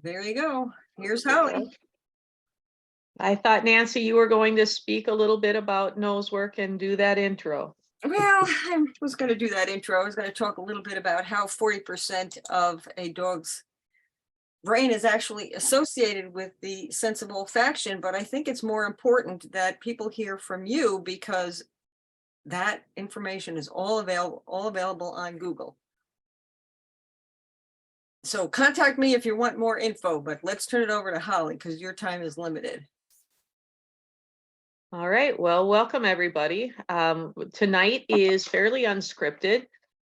There you go. Here's Holly. I thought, Nancy, you were going to speak a little bit about nose work and do that intro. Well, I was going to do that intro. I was going to talk a little bit about how 40% of a dog's brain is actually associated with the sense of olfaction, but I think it's more important that people hear from you because that information is all available on Google. So contact me if you want more info, but let's turn it over to Holly because your time is limited. All right, well, welcome everybody. Tonight is fairly unscripted.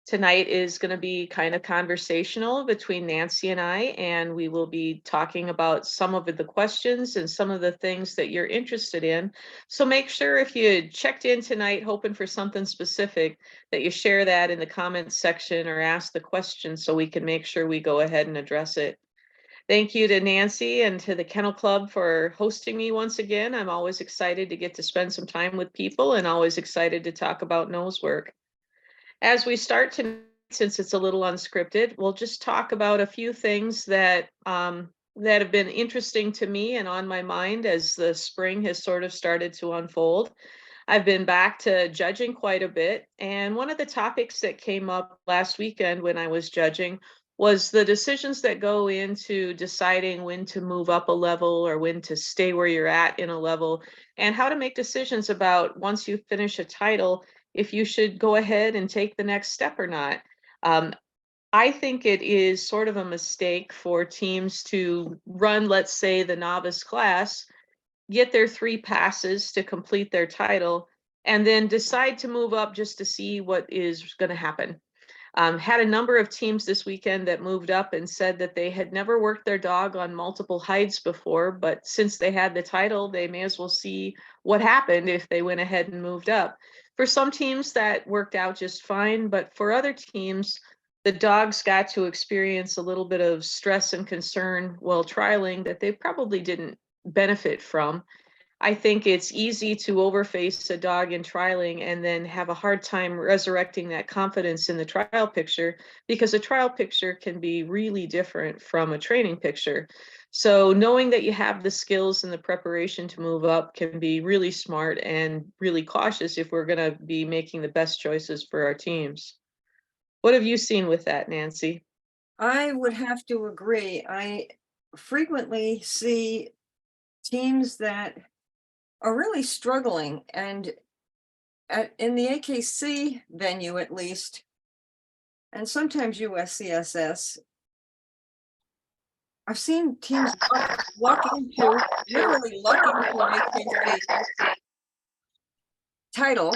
Tonight is going to be kind of conversational between Nancy and I, and we will be talking about some of the questions and some of the things that you're interested in. So make sure if you checked in tonight hoping for something specific that you share that in the comments section or ask the question so we can make sure we go ahead and address it. Thank you to Nancy and to the Kennel Club for hosting me once again. I'm always excited to get to spend some time with people and always excited to talk about nose work. As we start tonight, since it's a little unscripted, we'll just talk about a few things that that have been interesting to me and on my mind as the spring has sort of started to unfold. I've been back to judging quite a bit, and one of the topics that came up last weekend when I was judging was the decisions that go into deciding when to move up a level or when to stay where you're at in a level, and how to make decisions about once you finish a title, if you should go ahead and take the next step or not. I think it is sort of a mistake for teams to run, let's say, the novice class, get their 3 passes to complete their title, and then decide to move up just to see what is going to happen. Had a number of teams this weekend that moved up and said that they had never worked their dog on multiple hides before, but since they had the title, they may as well see what happened if they went ahead and moved up. For some teams that worked out just fine, but for other teams, the dogs got to experience a little bit of stress and concern while trialing that they probably didn't benefit from. I think it's easy to overface a dog in trialing and then have a hard time resurrecting that confidence in the trial picture, because a trial picture can be really different from a training picture. So knowing that you have the skills and the preparation to move up can be really smart and really cautious if we're going to be making the best choices for our teams. What have you seen with that, Nancy? I would have to agree. I frequently see teams that are really struggling, and in the AKC venue at least, and sometimes USCSS, I've seen teams luck into, literally luck into an AKC title,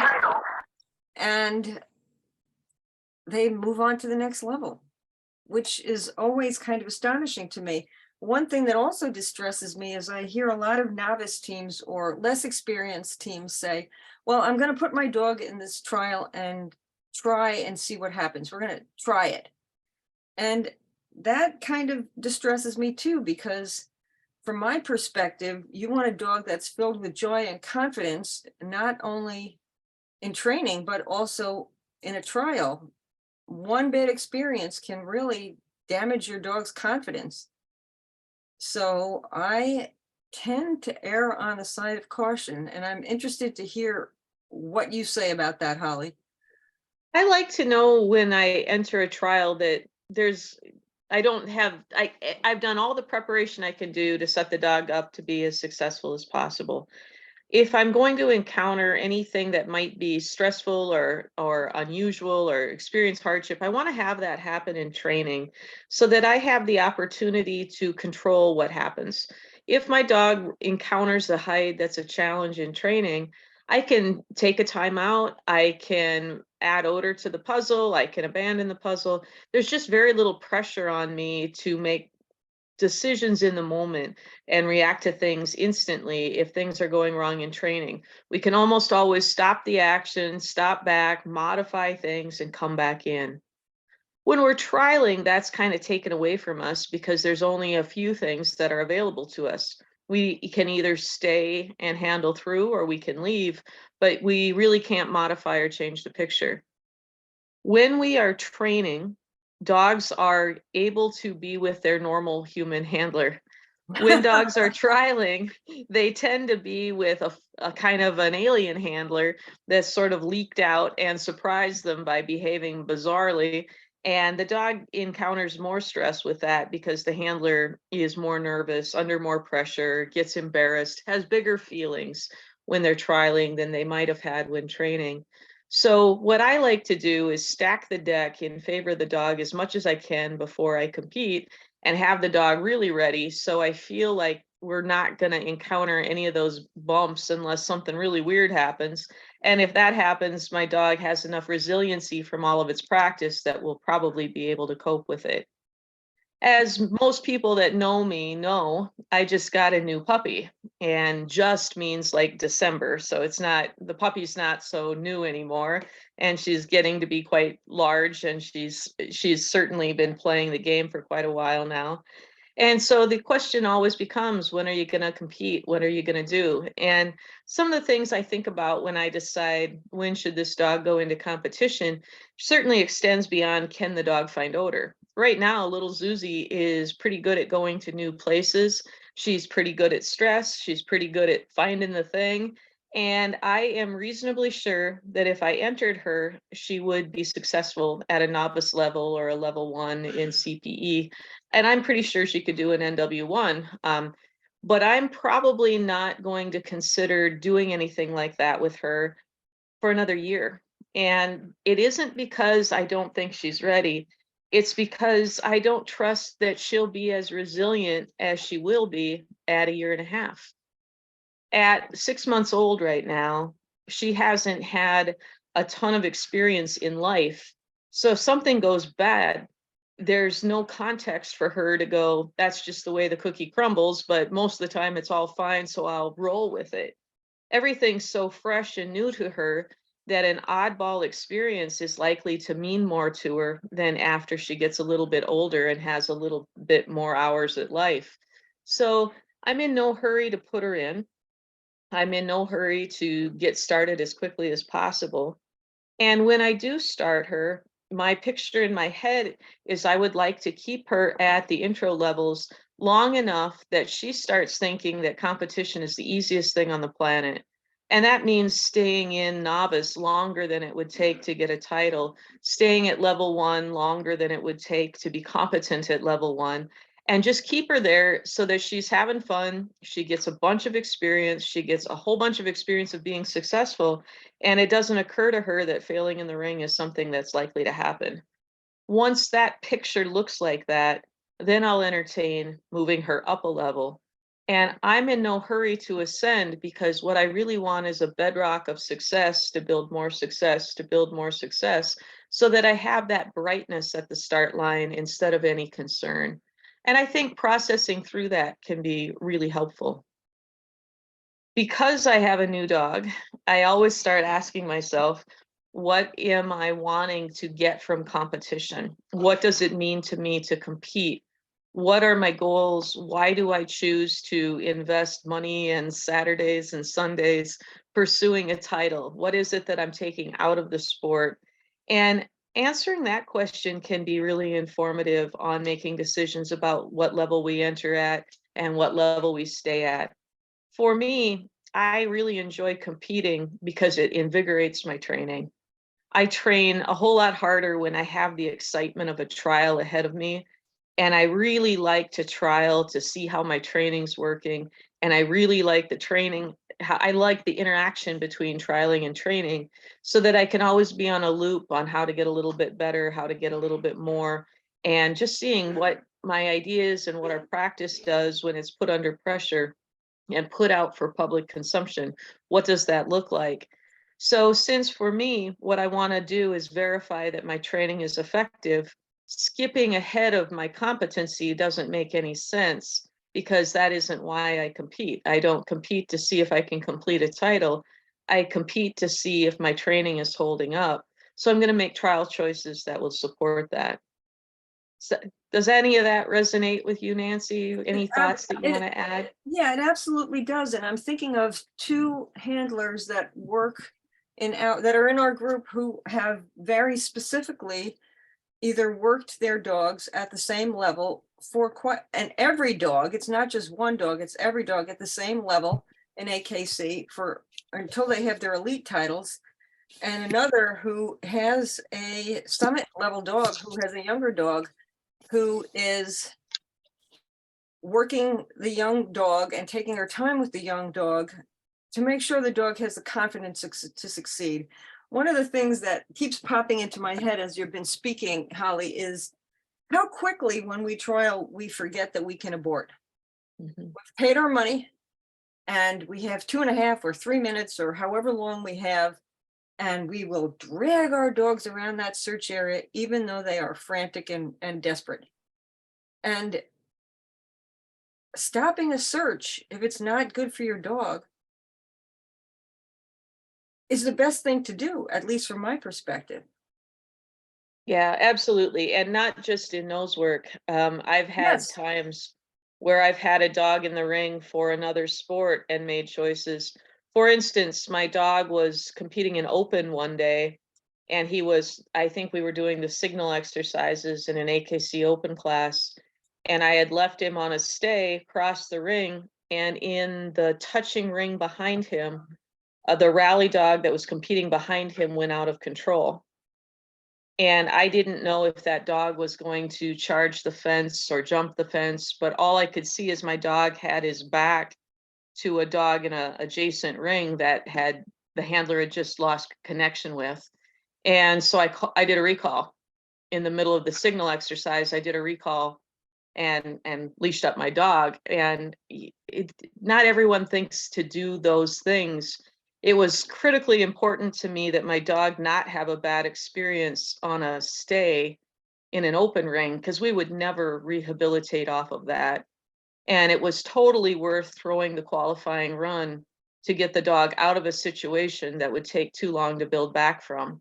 and they move on to the next level, which is always kind of astonishing to me. One thing that also distresses me is I hear a lot of novice teams or less experienced teams say, well, I'm going to put my dog in this trial and try and see what happens. We're going to try it. And that kind of distresses me too, because from my perspective, you want a dog that's filled with joy and confidence, not only in training, but also in a trial. One bad experience can really damage your dog's confidence. So I tend to err on the side of caution, and I'm interested to hear what you say about that, Holly. I like to know when I enter a trial that I've done all the preparation I can do to set the dog up to be as successful as possible. If I'm going to encounter anything that might be stressful or unusual or experience hardship, I want to have that happen in training so that I have the opportunity to control what happens. If my dog encounters a hide that's a challenge in training, I can take a time out, I can add odor to the puzzle, I can abandon the puzzle. There's just very little pressure on me to make decisions in the moment and react to things instantly if things are going wrong in training. We can almost always stop the action, stop back, modify things, and come back in. When we're trialing, that's kind of taken away from us because there's only a few things that are available to us. We can either stay and handle through or we can leave, but we really can't modify or change the picture. When we are training, dogs are able to be with their normal human handler. When dogs are trialing, they tend to be with a kind of an alien handler that's sort of leaked out and surprised them by behaving bizarrely. And the dog encounters more stress with that because the handler is more nervous, under more pressure, gets embarrassed, has bigger feelings when they're trialing than they might have had when training. So what I like to do is stack the deck in favor of the dog as much as I can before I compete, and have the dog really ready. So I feel like we're not going to encounter any of those bumps unless something really weird happens. And if that happens, my dog has enough resiliency from all of its practice that we'll probably be able to cope with it. As most people that know me know, I just got a new puppy, and just means like December. So it's not, the puppy's not so new anymore, and she's getting to be quite large, and she's certainly been playing the game for quite a while now. And so the question always becomes, when are you going to compete? What are you going to do? And some of the things I think about when I decide when should this dog go into competition certainly extends beyond, can the dog find odor? Right now, little Zuzi is pretty good at going to new places. She's pretty good at stress. She's pretty good at finding the thing. And I am reasonably sure that if I entered her, she would be successful at a novice level or a level 1 in CPE. And I'm pretty sure she could do an NW1. But I'm probably not going to consider doing anything like that with her for another year. And it isn't because I don't think she's ready. It's because I don't trust that she'll be as resilient as she will be at 1.5 years. At 6 months old right now, she hasn't had a ton of experience in life. So if something goes bad, there's no context for her to go, that's just the way the cookie crumbles, but most of the time it's all fine, so I'll roll with it. Everything's so fresh and new to her that an oddball experience is likely to mean more to her than after she gets a little bit older and has a little bit more hours at life. So I'm in no hurry to put her in. I'm in no hurry to get started as quickly as possible. And when I do start her, my picture in my head is I would like to keep her at the intro levels long enough that she starts thinking that competition is the easiest thing on the planet. And that means staying in novice longer than it would take to get a title, staying at level 1 longer than it would take to be competent at level 1, and just keep her there so that she's having fun. She gets a bunch of experience. She gets a whole bunch of experience of being successful. And it doesn't occur to her that failing in the ring is something that's likely to happen. Once that picture looks like that, then I'll entertain moving her up a level. And I'm in no hurry to ascend, because what I really want is a bedrock of success to build more success, to build more success, so that I have that brightness at the start line instead of any concern. And I think processing through that can be really helpful. Because I have a new dog, I always start asking myself, what am I wanting to get from competition? What does it mean to me to compete? What are my goals? Why do I choose to invest money and Saturdays and Sundays pursuing a title? What is it that I'm taking out of the sport? And answering that question can be really informative on making decisions about what level we enter at and what level we stay at. For me, I really enjoy competing because it invigorates my training. I train a whole lot harder when I have the excitement of a trial ahead of me. And I really like to trial to see how my training's working. And I really like the training. I like the interaction between trialing and training, so that I can always be on a loop on how to get a little bit better, how to get a little bit more, and just seeing what my ideas and what our practice does when it's put under pressure and put out for public consumption. What does that look like? So since for me, what I want to do is verify that my training is effective, skipping ahead of my competency doesn't make any sense, because that isn't why I compete. I don't compete to see if I can complete a title. I compete to see if my training is holding up. So I'm going to make trial choices that will support that. So, does any of that resonate with you, Nancy? Any thoughts that you want to add? Yeah, it absolutely does. And I'm thinking of 2 handlers that work that are in our group, who have very specifically, either worked their dogs at the same level for quite, and every dog, it's not just one dog, it's every dog at the same level in AKC for until they have their elite titles. And another who has a summit level dog, who has a younger dog, who is working the young dog and taking her time with the young dog to make sure the dog has the confidence to succeed. One of the things that keeps popping into my head as you've been speaking, Holly, is how quickly when we trial, we forget that we can abort. Mhm. We've paid our money and we have 2.5 or 3 minutes or however long we have, and we will drag our dogs around that search area, even though they are frantic and desperate. And stopping a search, if it's not good for your dog, is the best thing to do, at least from my perspective. Yeah, absolutely. And not just in nose work. I've had Yes. times where I've had a dog in the ring for another sport and made choices. For instance, my dog was competing in open one day, and I think we were doing the signal exercises in an AKC open class, and I had left him on a stay across the ring, and in the touching ring behind him, the rally dog that was competing behind him went out of control. And I didn't know if that dog was going to charge the fence or jump the fence, but all I could see is my dog had his back to a dog in a adjacent ring that the handler had just lost connection with. And so I did a recall in the middle of the signal exercise. I did a recall and leashed up my dog. And not everyone thinks to do those things. It was critically important to me that my dog not have a bad experience on a stay in an open ring, because we would never rehabilitate off of that. And it was totally worth throwing the qualifying run to get the dog out of a situation that would take too long to build back from.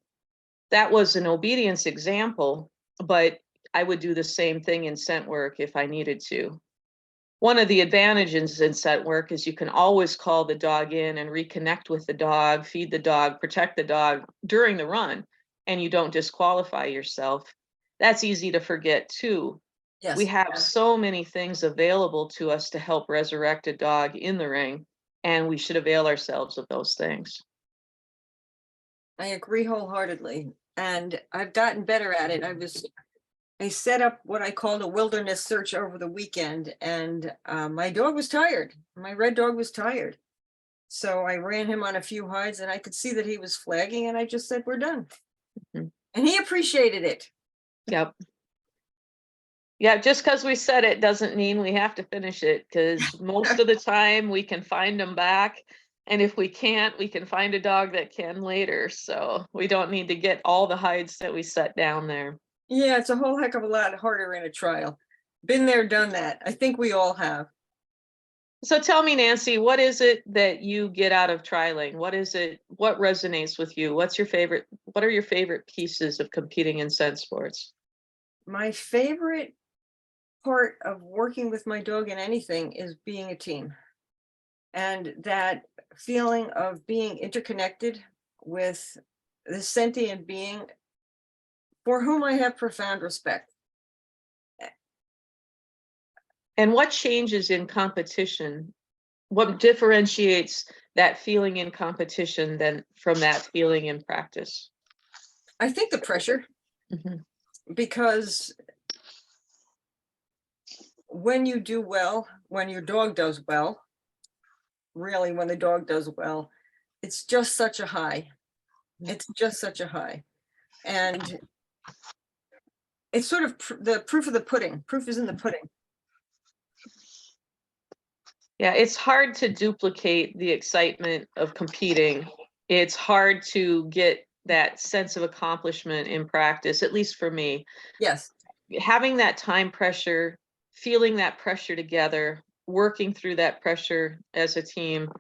That was an obedience example, but I would do the same thing in scent work if I needed to. One of the advantages in scent work is you can always call the dog in and reconnect with the dog, feed the dog, protect the dog during the run, and you don't disqualify yourself. That's easy to forget too. We Yes, have so many things available to us to help resurrect a dog in the ring, and we should avail ourselves of those things. I agree wholeheartedly. And I've gotten better at it. I set up what I called a wilderness search over the weekend, and my dog was tired. My red dog was tired. So I ran him on a few hides and I could see that he was flagging, and I just said, we're done. Mhm. And he appreciated it. Yep. Yeah, just because we said it doesn't mean we have to finish it, because most of the time we can find them back. And if we can't, we can find a dog that can later. So we don't need to get all the hides that we set down there. Yeah, it's a whole heck of a lot harder in a trial. Been there, done that. I think we all have. So tell me, Nancy, what is it that you get out of trialing? What resonates with you? What are your favorite pieces of competing in scent sports? My favorite part of working with my dog in anything is being a team. And that feeling of being interconnected with the sentient being for whom I have profound respect. And what changes in competition? What differentiates that feeling in competition than from that feeling in practice? I think the pressure, Mhm. because when you do well, when your dog does well, really when the dog does well, it's just such a high. It's just such a high. And it's sort of the proof of the pudding. Proof is in the pudding. Yeah, it's hard to duplicate the excitement of competing. It's hard to get that sense of accomplishment in practice, at least for me. Yes. Having that time pressure, feeling that pressure together, working through that pressure as a team,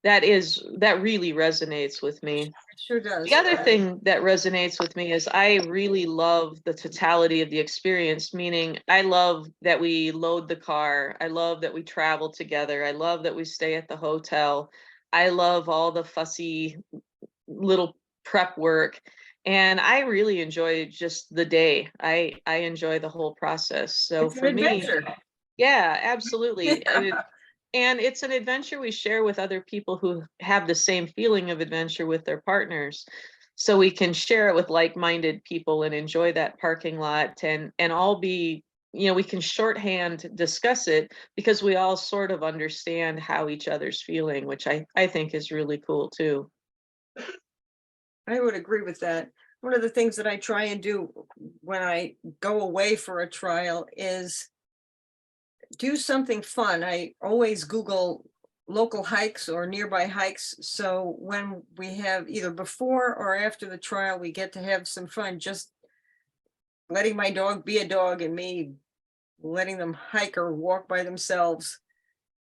that really resonates with me. It sure does. The other thing that resonates with me is I really love the totality of the experience, meaning I love that we load the car. I love that we travel together. I love that we stay at the hotel. I love all the fussy little prep work. And I really enjoy just the day. I enjoy the whole process. So It's an for me, adventure. yeah, absolutely. Yeah. And it's an adventure we share with other people who have the same feeling of adventure with their partners. So we can share it with like-minded people and enjoy that parking lot and all be, we can shorthand discuss it because we all sort of understand how each other's feeling, which I think is really cool too. I would agree with that. One of the things that I try and do when I go away for a trial is do something fun. I always Google local hikes or nearby hikes. So when we have either before or after the trial, we get to have some fun, just letting my dog be a dog and me letting them hike or walk by themselves.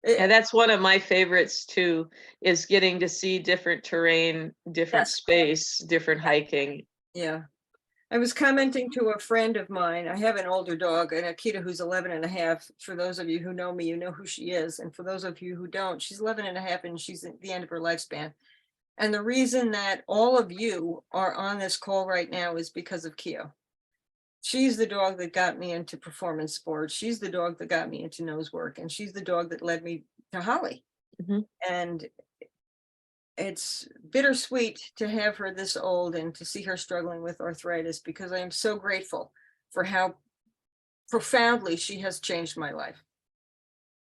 And It- that's one of my favorites too, is getting to see different terrain, different yes, space, different hiking. yeah. I was commenting to a friend of mine. I have an older dog, an Akita, who's 11 and a half. For those of you who know me, you know who she is. And for those of you who don't, she's 11 and a half and she's at the end of her lifespan. And the reason that all of you are on this call right now is because of Keo. She's the dog that got me into performance sports. She's the dog that got me into nose work. And she's the dog that led me to Holly. Mhm. And it's bittersweet to have her this old and to see her struggling with arthritis, because I am so grateful for how profoundly she has changed my life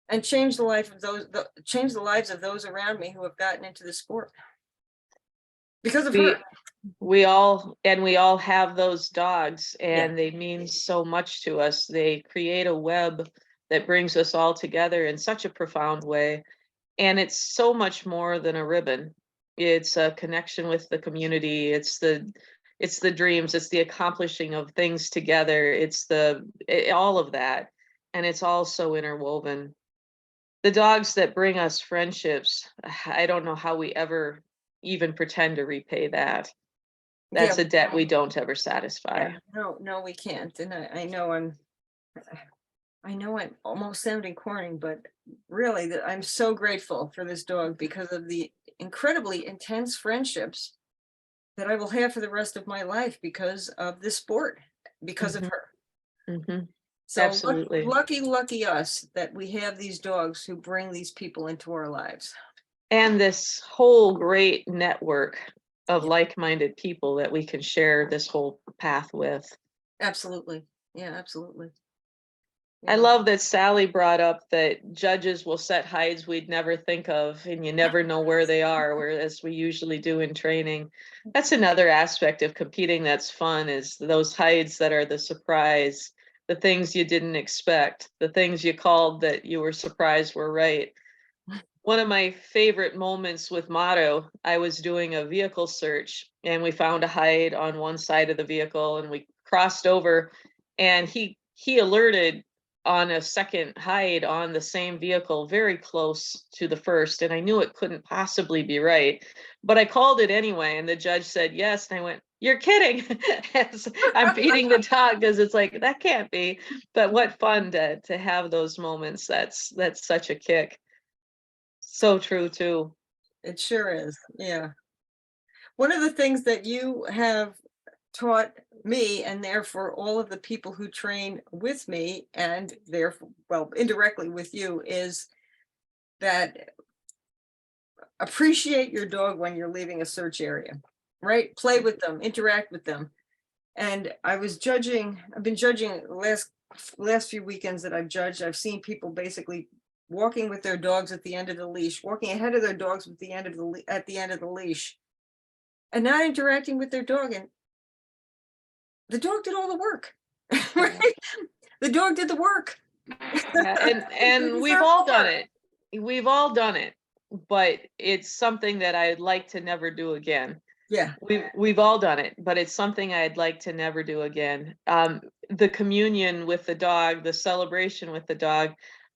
and changed the life of changed the lives of those around me who have gotten into the sport because of We her. we all have those dogs, Yeah, and they mean so much to us. They create a web that brings us all together in such a profound way. And it's so much more than a ribbon. It's a connection with the community. It's the dreams, it's the accomplishing of things together. All of that. And it's all so interwoven. The dogs that bring us friendships, I don't know how we ever even pretend to repay that. yeah, That's a debt we don't ever satisfy. yeah. No, we can't. And I know I'm almost sounding corny, but really that I'm so grateful for this dog because of the incredibly intense friendships that I will have for the rest of my life because of this sport, because of Mhm, her. mhm. So Absolutely. lucky us that we have these dogs who bring these people into our lives. And this whole great network of Yeah, like-minded people that we can share this whole path with. absolutely. Yeah, absolutely. I Yeah. love that Sally brought up that judges will set hides we'd never think of, and you never know where they are, whereas we usually do in training. That's another aspect of competing that's fun, is those hides that are the surprise, the things you didn't expect, the things you called that you were surprised were right. One of my favorite moments with Motto, I was doing a vehicle search and we found a hide on one side of the vehicle and we crossed over, and he alerted on a second hide on the same vehicle very close to the first, and I knew it couldn't possibly be right, but I called it anyway, and the judge said yes, and I went, "You're kidding." As I'm feeding the dog, because it's like, that can't be. But what fun to have those moments. That's such a kick. So true too. It sure is. Yeah. One of the things that you have taught me, and therefore all of the people who train with me, and therefore, well, indirectly with you, is that appreciate your dog when you're leaving a search area, right? Play with them, interact with them. And I've been judging last few weekends that I've judged. I've seen people basically walking with their dogs at the end of the leash, walking ahead of their dogs at the end of the leash, and not interacting with their dog. And the dog did all the work. Right? The dog did the work. Yeah, and They and we've deserve all done more. it. We've all done it, but it's something that I'd like to never do again. Yeah. We've all done it, but it's something I'd like to never do again. The communion with the dog, the celebration with the dog,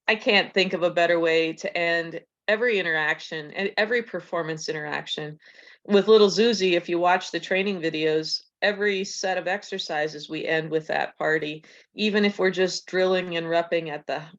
I can't think of a better way to end every interaction and every performance interaction. With little Zuzi, if you watch the training videos, every set of exercises we end with that party, even if we're just drilling and repping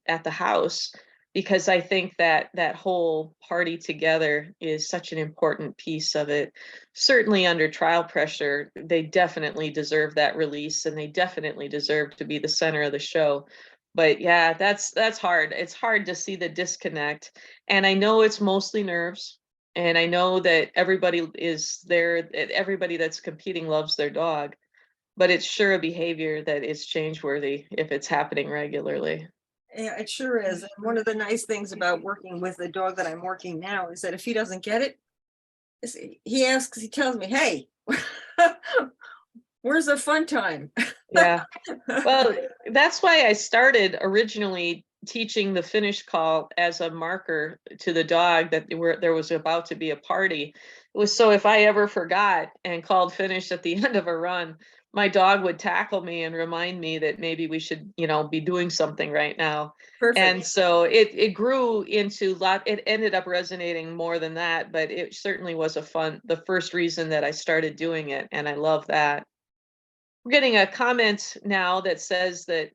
at the house. because I think that that whole party together is such an important piece of it. Certainly under trial pressure, they definitely deserve that release, and they definitely deserve to be the center of the show. But yeah, that's hard. It's hard to see the disconnect. And I know it's mostly nerves. And I know that everybody is there, everybody that's competing loves their dog, but it's sure a behavior that is change worthy if it's happening regularly. Yeah, it sure is. And one of the nice things about working with the dog that I'm working now is that if he doesn't get it, he tells me, hey, where's the fun time? Yeah. Well, that's why I started originally teaching the finish call as a marker to the dog that there was about to be a party. It was so if I ever forgot and called finish at the end of a run, my dog would tackle me and remind me that maybe we should, be doing something right now. And Perfect. so it grew into it ended up resonating more than that, but it certainly was the first reason that I started doing it. And I love that. We're getting a comment now that says that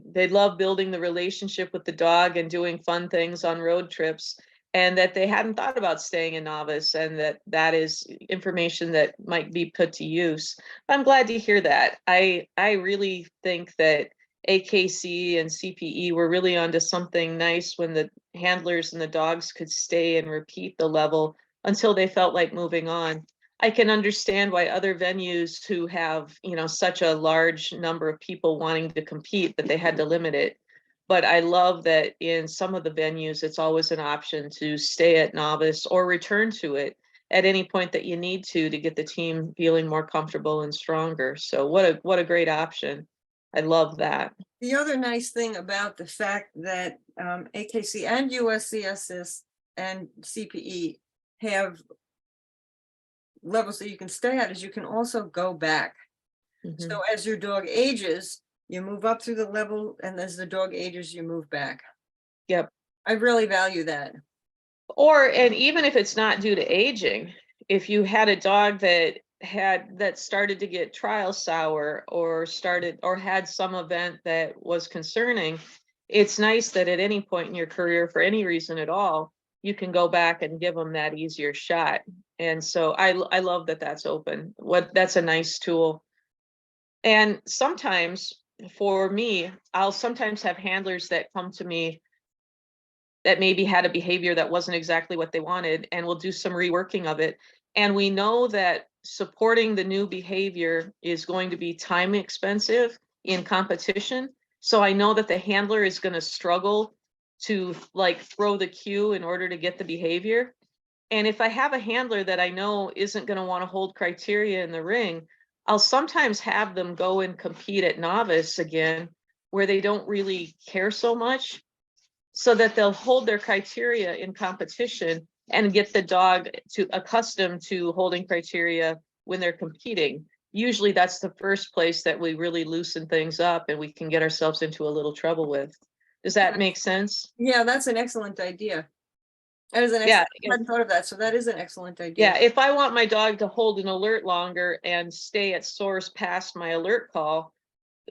they love building the relationship with the dog and doing fun things on road trips, and that they hadn't thought about staying a novice, and that is information that might be put to use. I'm glad to hear that. I really think that AKC and CPE were really onto something nice when the handlers and the dogs could stay and repeat the level until they felt like moving on. I can understand why other venues who have, such a large number of people wanting to compete that they had to limit it. But I love that in some of the venues, it's always an option to stay at novice or return to it at any point that you need to get the team feeling more comfortable and stronger. So what a great option. I love that. The other nice thing about the fact that AKC and USCSS and CPE have levels that you can stay at is you can also go back. Mhm. So as your dog ages, you move up through the level, and as the dog ages, you move back. Yep. I really value that. And even if it's not due to aging, if you had a dog that started to get trial sour or had some event that was concerning, it's nice that at any point in your career, for any reason at all, you can go back and give them that easier shot. And so I love that that's open. That's a nice tool. And sometimes for me, I'll sometimes have handlers that come to me that maybe had a behavior that wasn't exactly what they wanted, and we'll do some reworking of it. And we know that supporting the new behavior is going to be time expensive in competition. So I know that the handler is going to struggle to throw the cue in order to get the behavior. And if I have a handler that I know isn't going to want to hold criteria in the ring, I'll sometimes have them go and compete at novice again, where they don't really care so much, so that they'll hold their criteria in competition and get the dog to accustomed to holding criteria when they're competing. Usually that's the first place that we really loosen things up and we can get ourselves into a little trouble with. Does that make sense? Yeah, that's an excellent idea. That is an Yeah. excellent, I hadn't thought of that. So that is an excellent Yeah, idea. if I want my dog to hold an alert longer and stay at source past my alert call,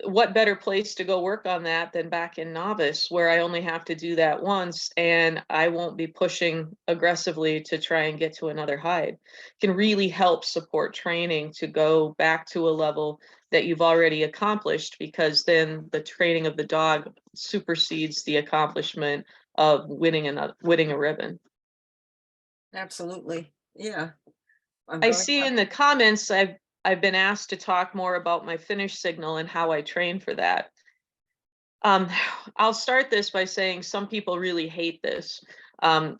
what better place to go work on that than back in novice, where I only have to do that once and I won't be pushing aggressively to try and get to another hide. Can really help support training to go back to a level that you've already accomplished, because then the training of the dog supersedes the accomplishment of winning a ribbon. Absolutely. Yeah. I'm I going see to- in the comments I've been asked to talk more about my finish signal and how I train for that. I'll start this by saying some people really hate this.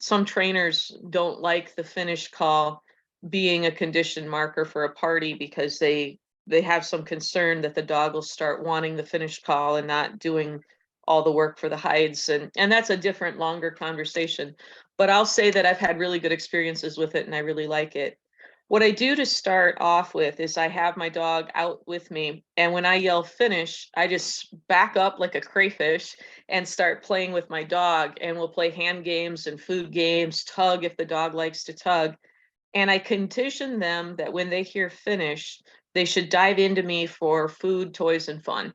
Some trainers don't like the finish call being a condition marker for a party because they have some concern that the dog will start wanting the finish call and not doing all the work for the hides, and that's a different, longer conversation. But I'll say that I've had really good experiences with it and I really like it. What I do to start off with is I have my dog out with me, and when I yell finish, I just back up like a crayfish and start playing with my dog, and we'll play hand games and food games, tug if the dog likes to tug. And I condition them that when they hear finish, they should dive into me for food, toys, and fun.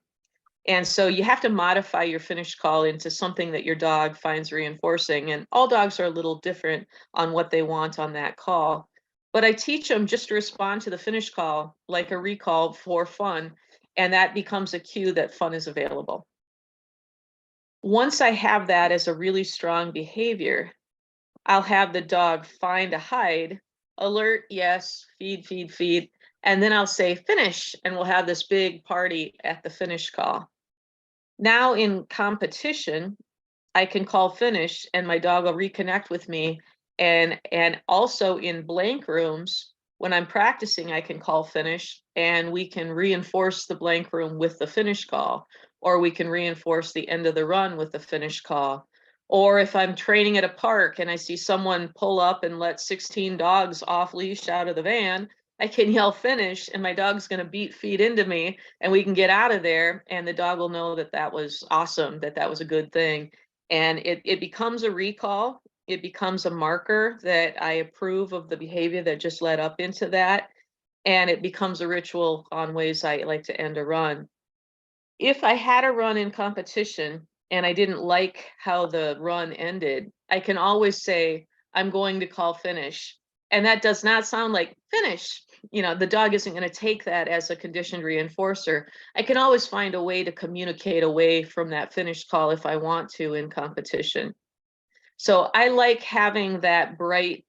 And so you have to modify your finish call into something that your dog finds reinforcing. And all dogs are a little different on what they want on that call. But I teach them just to respond to the finish call like a recall for fun. And that becomes a cue that fun is available. Once I have that as a really strong behavior, I'll have the dog find a hide, alert, yes, feed, feed, feed. And then I'll say finish, and we'll have this big party at the finish call. Now in competition, I can call finish and my dog will reconnect with me. And also in blank rooms, when I'm practicing, I can call finish and we can reinforce the blank room with the finish call, or we can reinforce the end of the run with the finish call. Or if I'm training at a park and I see someone pull up and let 16 dogs off leash out of the van, I can yell finish and my dog's going to beat feet into me and we can get out of there and the dog will know that that was awesome, that that was a good thing. And it becomes a recall. It becomes a marker that I approve of the behavior that just led up into that. And it becomes a ritual on ways I like to end a run. If I had a run in competition and I didn't like how the run ended, I can always say, I'm going to call finish. And that does not sound like finish. You know, the dog isn't going to take that as a conditioned reinforcer. I can always find a way to communicate away from that finish call if I want to in competition. So I like having that bright,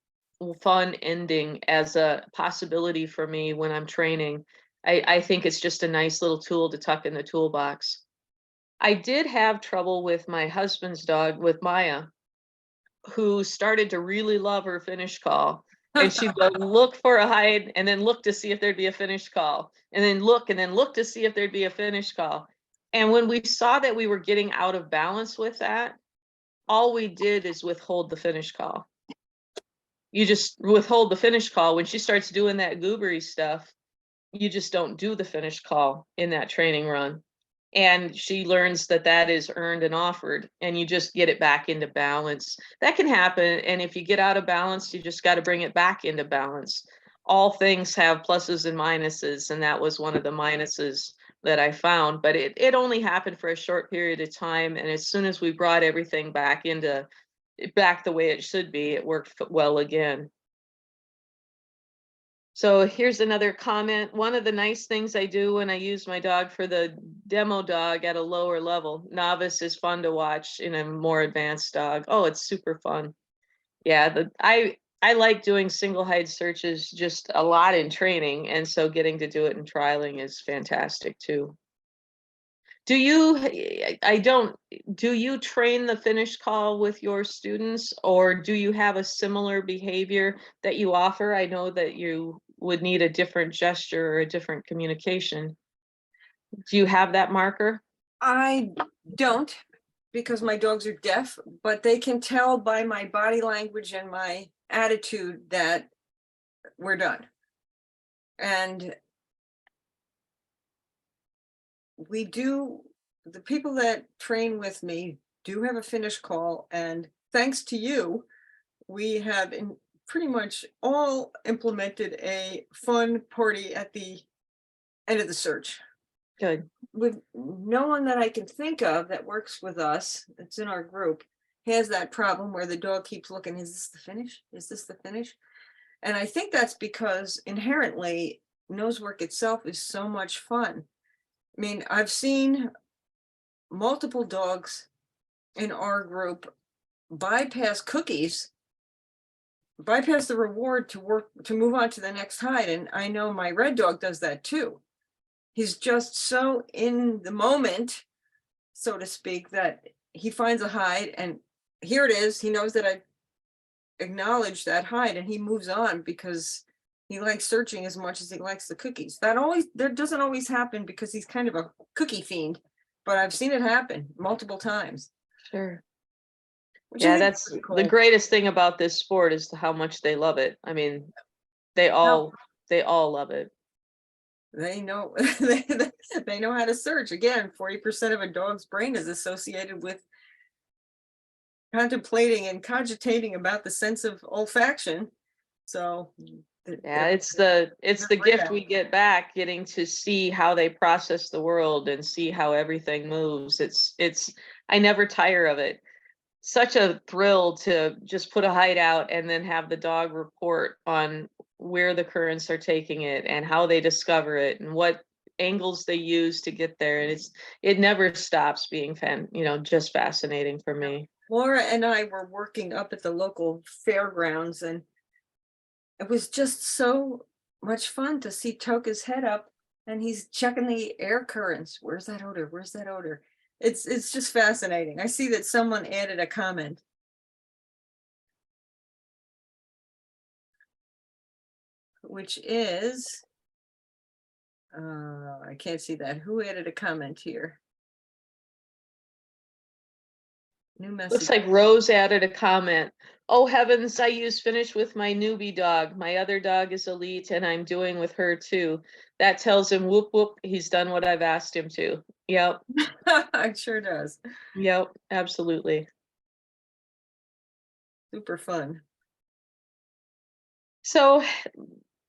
fun ending as a possibility for me when I'm training. I think it's just a nice little tool to tuck in the toolbox. I did have trouble with my husband's dog, with Maya, who started to really love her finish call. And she'd go look for a hide and then look to see if there'd be a finish call. And then look to see if there'd be a finish call. And when we saw that we were getting out of balance with that, all we did is withhold the finish call. You just withhold the finish call. When she starts doing that goobery stuff, you just don't do the finish call in that training run. And she learns that that is earned and offered, and you just get it back into balance. That can happen. And if you get out of balance, you just got to bring it back into balance. All things have pluses and minuses, and that was one of the minuses that I found, but it only happened for a short period of time. And as soon as we brought everything back the way it should be, it worked well again. So here's another comment. One of the nice things I do when I use my dog for the demo dog at a lower level, novice is fun to watch in a more advanced dog. Oh, it's super fun. Yeah, I like doing single hide searches just a lot in training. And so getting to do it in trialing is fantastic too. Do you train the finish call with your students, or do you have a similar behavior that you offer? I know that you would need a different gesture or a different communication. Do you have that marker? I don't, because my dogs are deaf, but they can tell by my body language and my attitude that we're done. And the people that train with me do have a finish call, and thanks to you, we have pretty much all implemented a fun party at the end of the search. Good. With no one that I can think of that works with us, that's in our group, has that problem where the dog keeps looking, is this the finish? Is this the finish? And I think that's because inherently nose work itself is so much fun. I mean, I've seen multiple dogs in our group bypass cookies, bypass the reward to move on to the next hide. And I know my red dog does that too. He's just so in the moment, so to speak, that he finds a hide and here it is. He knows that I acknowledged that hide and he moves on because he likes searching as much as he likes the cookies. That doesn't always happen because he's kind of a cookie fiend, but I've seen it happen multiple times. Sure. Which Yeah, I think that's is pretty cool. the greatest thing about this sport is how much they love it. I mean, they all love it. They know they know how to search. Again, 40% of a dog's brain is associated with contemplating and cogitating about the sense of olfaction. So Yeah, it's the gift we get back, getting to see how they process the world and see how everything moves. I never tire of it. Such a thrill to just put a hide out and then have the dog report on where the currents are taking it and how they discover it and what angles they use to get there. And it never stops being just fascinating for me. Laura and I were working up at the local fairgrounds, and it was just so much fun to see Toka's head up and he's checking the air currents. Where's that odor? Where's that odor? It's just fascinating. I see that someone added a comment. Which is, I can't see that. Who added a comment here? New message. Looks like Rose added a comment. Oh heavens, I use Finish with my newbie dog. My other dog is elite and I'm doing with her too. That tells him whoop whoop, he's done what I've asked him to. Yep. It sure does. Yep, absolutely. Super fun. So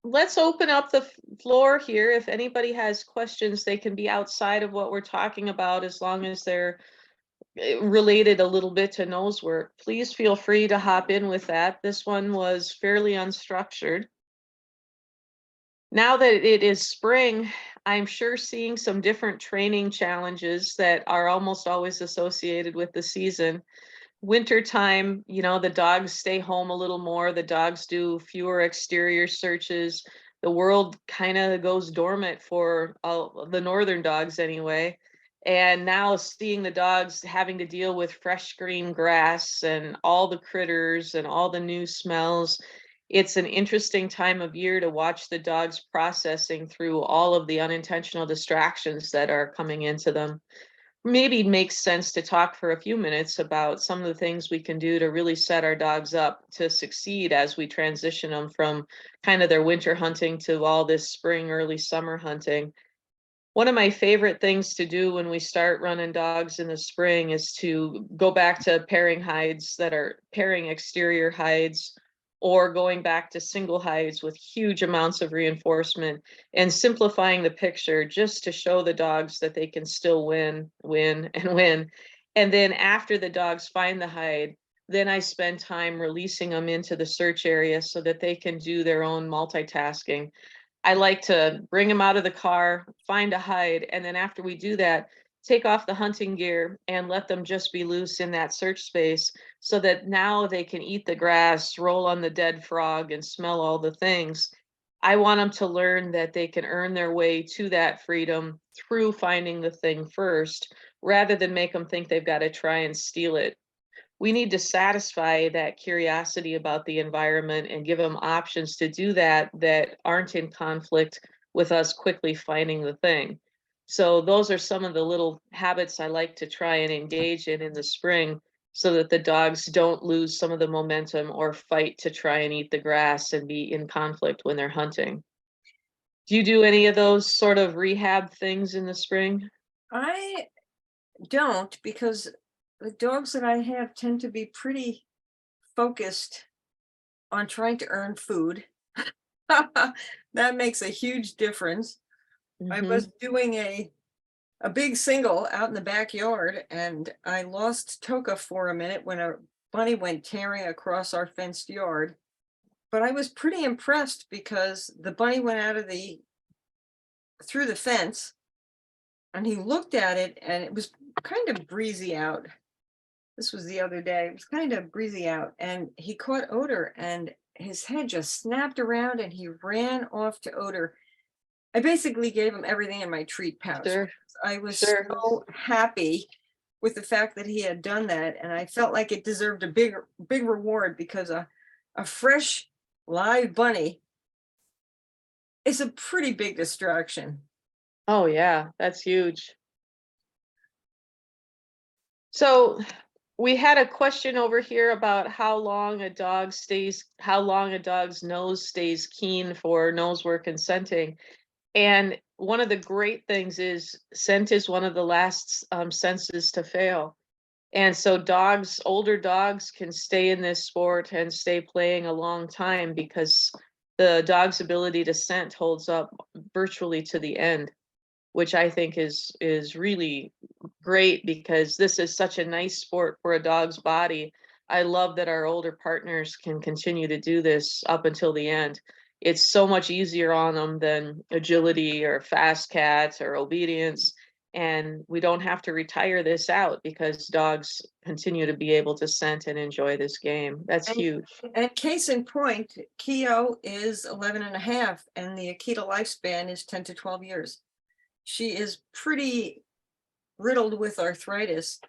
let's open up the floor here. If anybody has questions, they can be outside of what we're talking about as long as they're related a little bit to nose work. Please feel free to hop in with that. This one was fairly unstructured. Now that it is spring, I'm sure seeing some different training challenges that are almost always associated with the season. Wintertime, the dogs stay home a little more. The dogs do fewer exterior searches. The world kind of goes dormant for the northern dogs anyway. And now seeing the dogs having to deal with fresh green grass and all the critters and all the new smells, it's an interesting time of year to watch the dogs processing through all of the unintentional distractions that are coming into them. Maybe it makes sense to talk for a few minutes about some of the things we can do to really set our dogs up to succeed as we transition them from kind of their winter hunting to all this spring, early summer hunting. One of my favorite things to do when we start running dogs in the spring is to go back to pairing hides that are pairing exterior hides, or going back to single hides with huge amounts of reinforcement and simplifying the picture just to show the dogs that they can still win, win, and win. And then after the dogs find the hide, then I spend time releasing them into the search area so that they can do their own multitasking. I like to bring them out of the car, find a hide, and then after we do that, take off the hunting gear and let them just be loose in that search space so that now they can eat the grass, roll on the dead frog, and smell all the things. I want them to learn that they can earn their way to that freedom through finding the thing first, rather than make them think they've got to try and steal it. We need to satisfy that curiosity about the environment and give them options to do that aren't in conflict with us quickly finding the thing. So those are some of the little habits I like to try and engage in the spring so that the dogs don't lose some of the momentum or fight to try and eat the grass and be in conflict when they're hunting. Do you do any of those sort of rehab things in the spring? I don't, because the dogs that I have tend to be pretty focused on trying to earn food. That makes a huge difference. I was doing a big single out in the backyard, and I lost Toka for a minute when a bunny went tearing across our fenced yard. But I was pretty impressed because the bunny went out of through the fence, and he looked at it, and it was kind of breezy out. This was the other day. It was kind of breezy out, and he caught odor, and his head just snapped around, and he ran off to odor. I basically gave him everything in my treat pouch. Sure. I was Sure. so happy with the fact that he had done that, and I felt like it deserved a big reward, because a fresh live bunny is a pretty big distraction. Oh yeah, that's huge. So we had a question over here about how long a dog's nose stays keen for nose work and scenting. And one of the great things is scent is one of the last senses to fail. And so older dogs can stay in this sport and stay playing a long time because the dog's ability to scent holds up virtually to the end, which I think is really great because this is such a nice sport for a dog's body. I love that our older partners can continue to do this up until the end. It's so much easier on them than agility or fast cats or obedience. And we don't have to retire this out because dogs continue to be able to scent and enjoy this game. That's And- huge. And case in point, Keo is 11 and a half and the Akita lifespan is 10 to 12 years. She is pretty riddled with arthritis.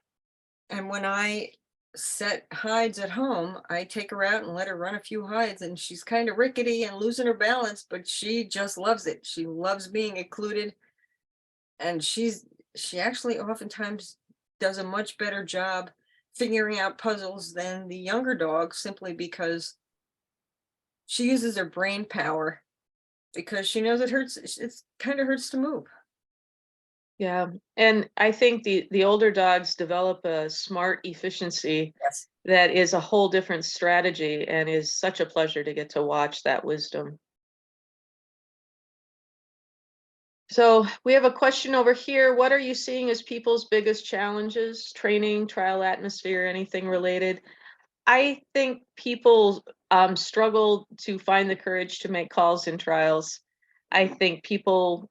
And when I set hides at home, I take her out and let her run a few hides, and she's kind of rickety and losing her balance, but she just loves it. She loves being included. And she actually oftentimes does a much better job figuring out puzzles than the younger dog, simply because she uses her brain power, because she knows it kind of hurts to move. Yeah, and I think the older dogs develop a smart efficiency Yes. that is a whole different strategy and is such a pleasure to get to watch that wisdom. So we have a question over here. What are you seeing as people's biggest challenges? Training, trial atmosphere, anything related? I think people struggle to find the courage to make calls in trials. I think people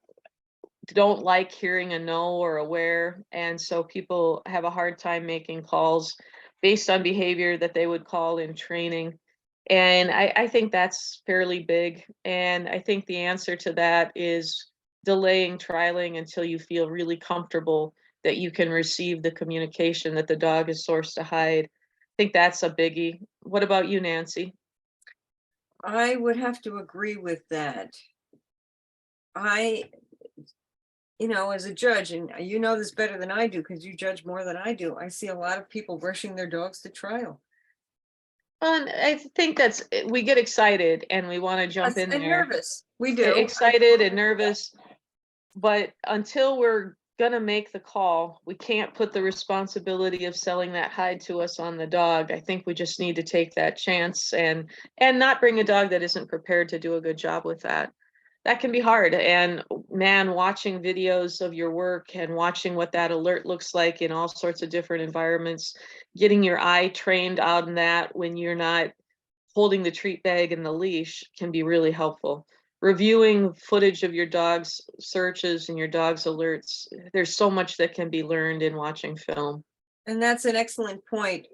don't like hearing a no or a where, and so people have a hard time making calls based on behavior that they would call in training. And I think that's fairly big. And I think the answer to that is delaying trialing until you feel really comfortable that you can receive the communication that the dog is sourced to hide. I think that's a biggie. What about you, Nancy? I would have to agree with that. As a judge, and you know this better than I do because you judge more than I do, I see a lot of people rushing their dogs to trial. And I think we get excited and we want to jump in And there. nervous. We do. Excited and nervous, but until we're gonna make the call, we can't put the responsibility of selling that hide to us on the dog. I think we just need to take that chance and not bring a dog that isn't prepared to do a good job with that. That can be hard. And man, watching videos of your work and watching what that alert looks like in all sorts of different environments, getting your eye trained on that when you're not holding the treat bag and the leash can be really helpful. Reviewing footage of your dog's searches and your dog's alerts, there's so much that can be learned in watching film. And that's an excellent point.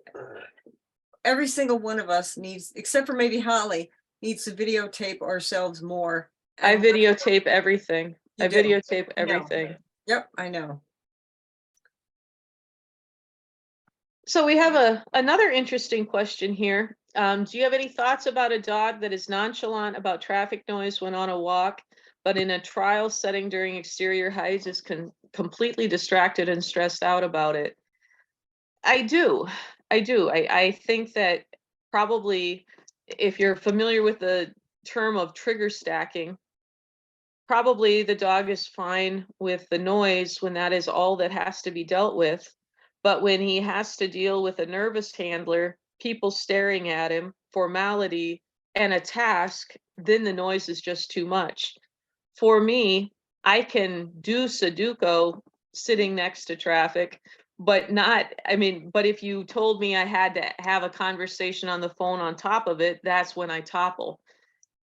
Every single one of us needs, except for maybe Holly, needs to videotape ourselves more. I videotape everything. You I do? videotape I know. everything. Yep, I know. So we have another interesting question here. Do you have any thoughts about a dog that is nonchalant about traffic noise when on a walk, but in a trial setting during exterior hides is completely distracted and stressed out about it? I do. I think that probably if you're familiar with the term of trigger stacking, probably the dog is fine with the noise when that is all that has to be dealt with. But when he has to deal with a nervous handler, people staring at him, formality, and a task, then the noise is just too much. For me, I can do Sudoku sitting next to traffic, but but if you told me I had to have a conversation on the phone on top of it, that's when I topple.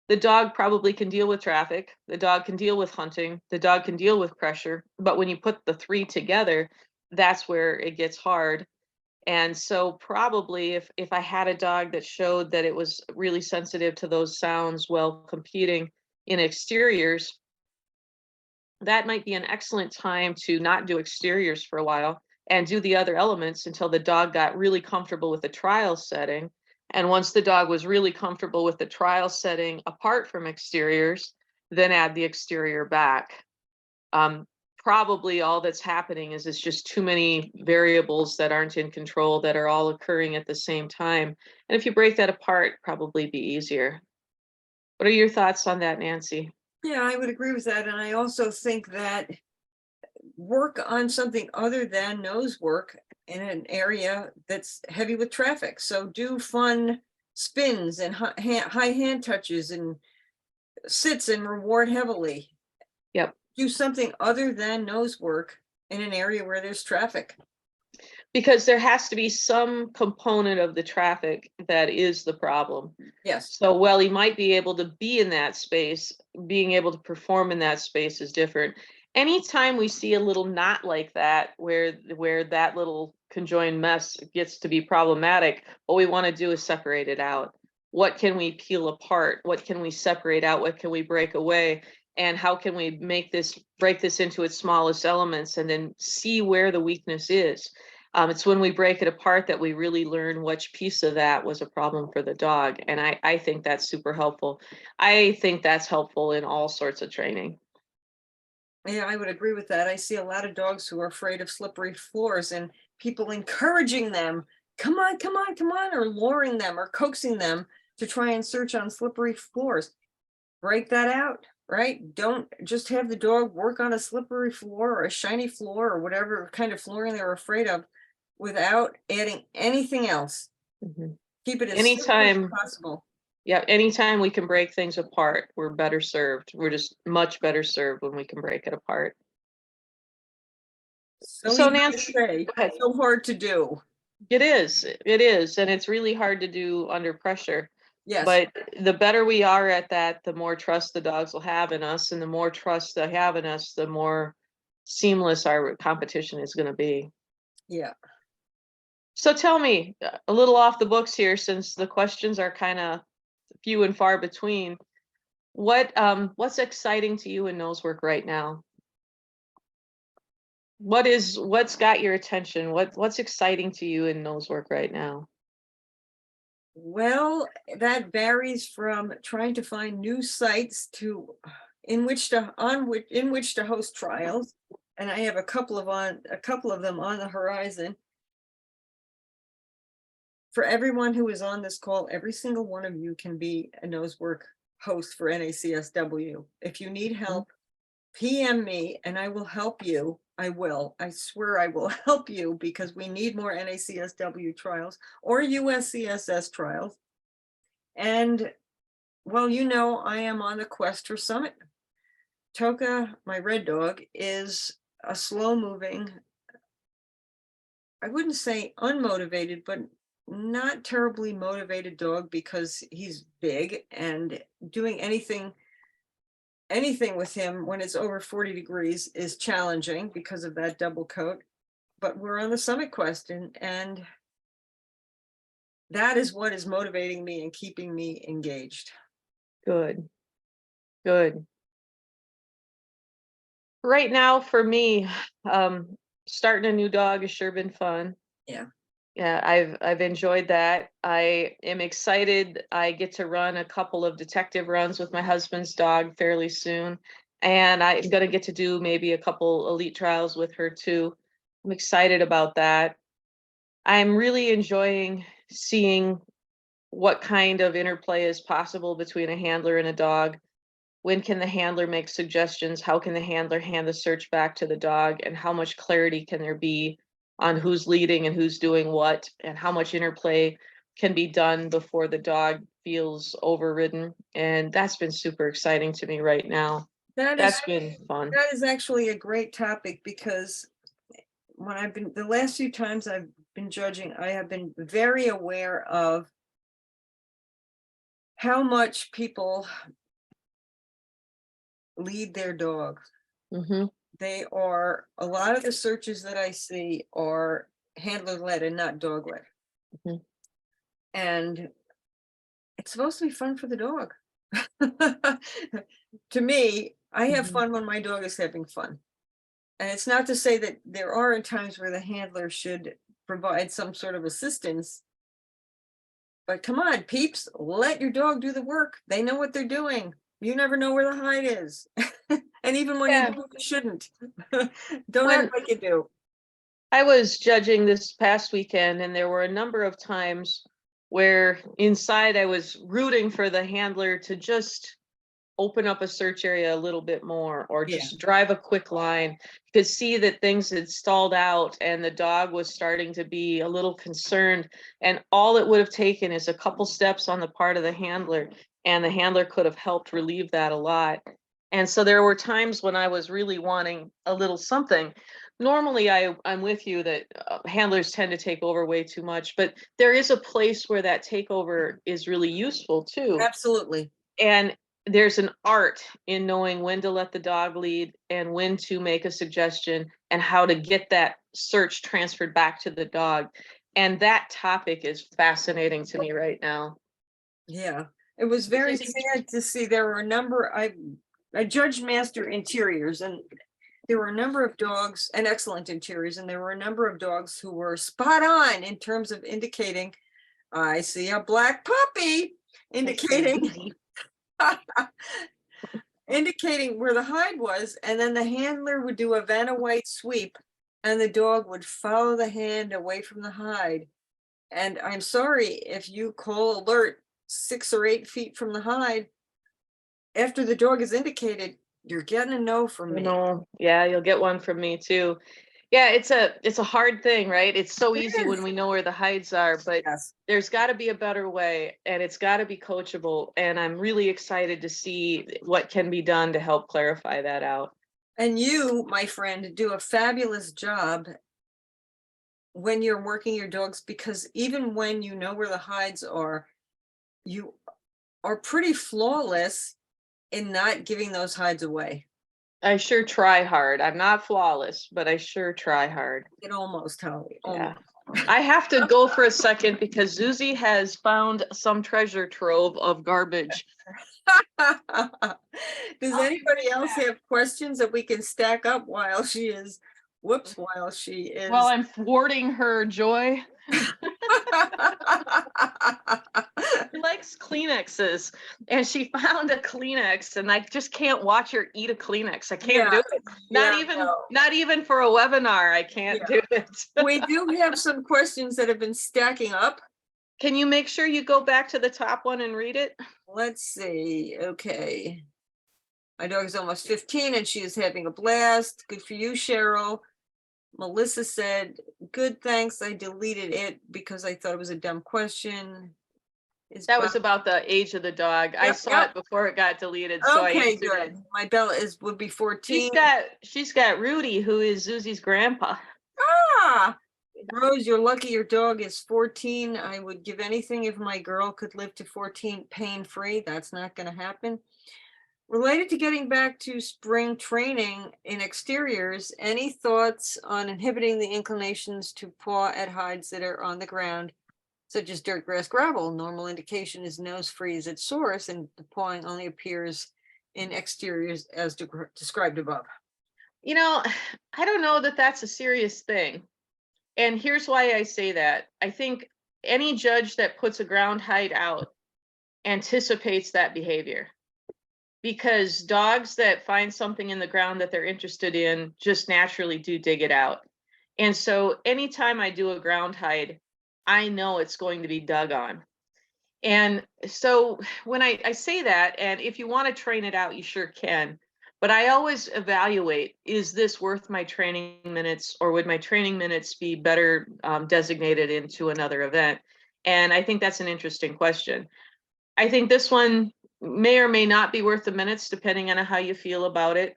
The dog probably can deal with traffic. The dog can deal with hunting. The dog can deal with pressure. But when you put the three together, that's where it gets hard. And so probably if I had a dog that showed that it was really sensitive to those sounds while competing in exteriors, that might be an excellent time to not do exteriors for a while and do the other elements until the dog got really comfortable with the trial setting. And once the dog was really comfortable with the trial setting apart from exteriors, then add the exterior back. Probably all that's happening is it's just too many variables that aren't in control that are all occurring at the same time. And if you break that apart, probably be easier. What are your thoughts on that, Nancy? Yeah, I would agree with that. And I also think that work on something other than nose work in an area that's heavy with traffic. So do fun spins and high hand touches and sits and reward heavily. Yep. Do something other than nose work in an area where there's traffic. Because there has to be some component of the traffic that is the problem. Yes, So while he might be able to be in that space, being able to perform in that space is different. Anytime we see a little knot like that, where that little conjoined mess gets to be problematic, what we want to do is separate it out. What can we peel apart? What can we separate out? What can we break away? And how can we break this into its smallest elements and then see where the weakness is? It's when we break it apart that we really learn which piece of that was a problem for the dog. And I think that's super helpful. I think that's helpful in all sorts of training. yeah, I would agree with that. I see a lot of dogs who are afraid of slippery floors and people encouraging them, come on, come on, come on, or luring them or coaxing them to try and search on slippery floors. Break that out, right? Don't just have the dog work on a slippery floor or a shiny floor or whatever kind of flooring they're afraid of without adding anything else. Mhm. Keep it as simple as Anytime, possible. yeah, anytime we can break things apart, we're better served. We're just much better served when we can break it apart. So So easy to Nancy, say, go ahead. so hard to do. It is, and it's really hard to do under pressure. Yes, But the better we are at that, the more trust the dogs will have in us, and the more trust they have in us, the more seamless our competition is going to be. yeah. So tell me, a little off the books here, since the questions are kind of few and far between. What's exciting to you in nose work right now? What's got your attention? What's exciting to you in nose work right now? Well, that varies from trying to find new sites to in which to host trials, and I have a couple of them on the horizon. For everyone who is on this call, every single one of you can be a nose work host for NACSW. If you need help, PM me and I will help you. I swear I will help you because we need more NACSW trials or USCSS trials. And well, you know, I am on the quest for summit. Toka, my red dog, is a slow moving, I wouldn't say unmotivated, but not terribly motivated dog because he's big and doing anything with him when it's over 40 degrees is challenging because of that double coat. But we're on the summit quest, and that is what is motivating me and keeping me engaged. Good, good. Right now, for me, starting a new dog has sure been fun. Yeah. Yeah, I've enjoyed that. I am excited. I get to run a couple of detective runs with my husband's dog fairly soon, and I'm gonna get to do maybe a couple elite trials with her too. I'm excited about that. I'm really enjoying seeing what kind of interplay is possible between a handler and a dog. When can the handler make suggestions? How can the handler hand the search back to the dog? And how much clarity can there be on who's leading and who's doing what? And how much interplay can be done before the dog feels overridden? And that's been super exciting to me right now. That's been fun. That is actually a great topic because when the last few times I've been judging, I have been very aware of how much people lead their dog. Hmm. A lot of the searches that I see are handler led and not dog led. Mhm. And it's supposed to be fun for the dog. To me, I have Mhm. fun when my dog is having fun. And it's not to say that there aren't times where the handler should provide some sort of assistance. But come on, peeps, let your dog do the work. They know what they're doing. You never know where the hide is. And even when Yeah. you do, you shouldn't. Don't When act like you do. I was judging this past weekend, and there were a number of times where inside I was rooting for the handler to just open up a search area a little bit more, or Yeah. just drive a quick line. You could see that things had stalled out and the dog was starting to be a little concerned. And all it would have taken is a couple steps on the part of the handler, and the handler could have helped relieve that a lot. And so there were times when I was really wanting a little something. Normally, I'm with you that handlers tend to take over way too much, but there is a place where that takeover is really useful too. Absolutely. And there's an art in knowing when to let the dog lead and when to make a suggestion and how to get that search transferred back to the dog. And that topic is fascinating to me right now. Yeah, it was very Because sad to see there were a number, I judged master interiors, and there were a number of dogs and excellent interiors, and there were a number of dogs who were spot on in terms of indicating, I see a black puppy, indicating indicating where the hide was, and then the handler would do a Vanna White sweep, and the dog would follow the hand away from the hide. And I'm sorry, if you call alert 6 or 8 feet from the hide, after the dog is indicated, you're getting a no from me. No, yeah, you'll get one from me too. Yeah, it's a hard thing, right? It's so easy when we know where the hides are, but Yes. there's got to be a better way, and it's got to be coachable. And I'm really excited to see what can be done to help clarify that out. And you, my friend, do a fabulous job when you're working your dogs, because even when you know where the hides are, you are pretty flawless in not giving those hides away. I sure try hard. I'm not flawless, but I sure try hard. It almost, Holly. Yeah. I have to go for a second because Susie has found some treasure trove of garbage. Does anybody else have questions that we can stack up while she is, while she is. Well, I'm thwarting her joy. She likes Kleenexes, and she found a Kleenex, and I just can't watch her eat a Kleenex. I can't do it. Not even for a webinar. I can't do it. We do have some questions that have been stacking up. Can you make sure you go back to the top one and read it? Let's see. Okay. My dog is almost 15 and she is having a blast. Good for you, Cheryl. Melissa said, good, thanks. I deleted it because I thought it was a dumb question. That was about the age of the dog. I saw it before it got deleted, so I Okay, answered good. it. My Bella would be 14. She's got Rudy, who is Susie's grandpa. Ah, Rose, you're lucky your dog is 14. I would give anything if my girl could live to 14 pain-free. That's not going to happen. Related to getting back to spring training in exteriors, any thoughts on inhibiting the inclinations to paw at hides that are on the ground, such as dirt, grass, gravel? Normal indication is nose freeze at source, and the pawing only appears in exteriors as described above. You know, I don't know that that's a serious thing. And here's why I say that. I think any judge that puts a ground hide out anticipates that behavior, because dogs that find something in the ground that they're interested in just naturally do dig it out. And so anytime I do a ground hide, I know it's going to be dug on. And so when I say that, and if you want to train it out, you sure can. But I always evaluate, is this worth my training minutes, or would my training minutes be better designated into another event? And I think that's an interesting question. I think this one may or may not be worth the minutes, depending on how you feel about it.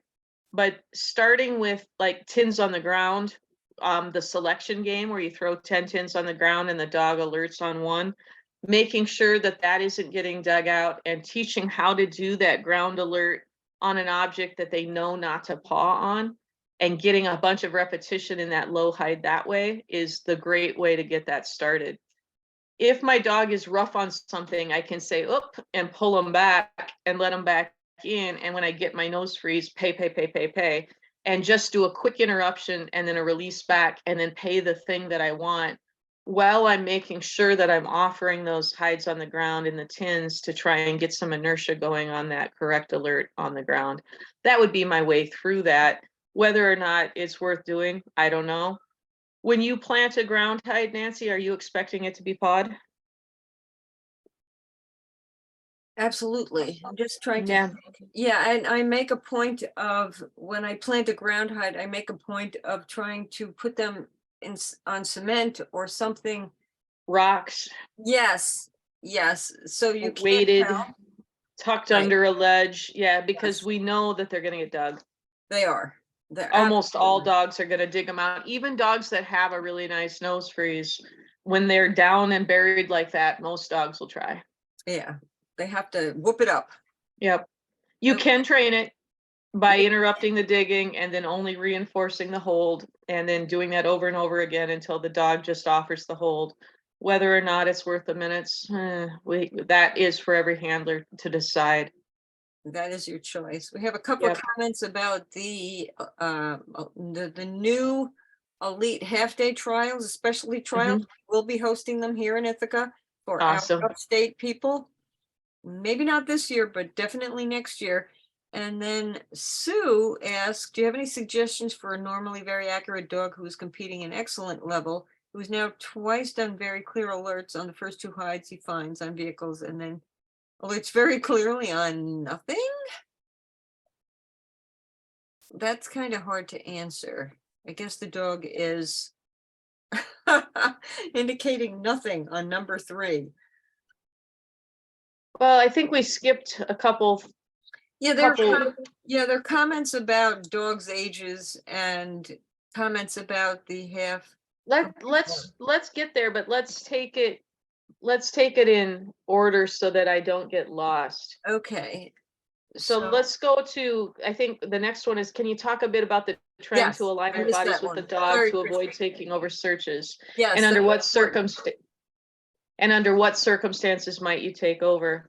But starting with like tins on the ground, the selection game where you throw 10 tins on the ground and the dog alerts on one, making sure that that isn't getting dug out, and teaching how to do that ground alert on an object that they know not to paw on, and getting a bunch of repetition in that low hide that way is the great way to get that started. If my dog is rough on something, I can say, oop, and pull them back and let them back in. And when I get my nose freeze, pay, and just do a quick interruption and then a release back, and then pay the thing that I want, while I'm making sure that I'm offering those hides on the ground in the tins to try and get some inertia going on that correct alert on the ground. That would be my way through that. Whether or not it's worth doing, I don't know. When you plant a ground hide, Nancy, are you expecting it to be pawed? Absolutely. I'm just trying to, Yeah, yeah, and I make a point of, when I plant a ground hide, I make a point of trying to put them on cement or something. rocks, Yes, yes, so you can't weighted, tell. tucked Right, under a ledge. Yeah, because yes, we know that they're gonna get dug. they are. They're Almost all absolutely, dogs are gonna dig them out. Even dogs that have a really nice nose freeze, when they're down and buried like that, most dogs will try. yeah, they have to whoop it up. Yep. You Okay, can train it by interrupting the digging and then only reinforcing the hold and then doing that over and over again until the dog just offers the hold. Whether or not it's worth the minutes, that is for every handler to decide. that is your choice. We have a couple of Yep. comments about the new elite half-day trials, especially trials. Mhm. We'll be hosting them here in Ithaca for our Awesome. upstate people. Maybe not this year, but definitely next year. And then Sue asked, do you have any suggestions for a normally very accurate dog who is competing in excellent level, who's now twice done very clear alerts on the first two hides he finds on vehicles and then alerts very clearly on nothing? That's kind of hard to answer. I guess the dog is indicating nothing on number 3. Well, I think we skipped a couple. Yeah, Couple. yeah, there are comments about dogs' ages and comments about the half. Let's get there, but let's take it in order so that I don't get lost. Okay, So so let's go to, I think the next one is, can you talk a bit about the trying to yes, align I your missed bodies that with the one. dog Sorry, to Christie. avoid taking over searches? Yes, And under what that's important. circumstances might you take over?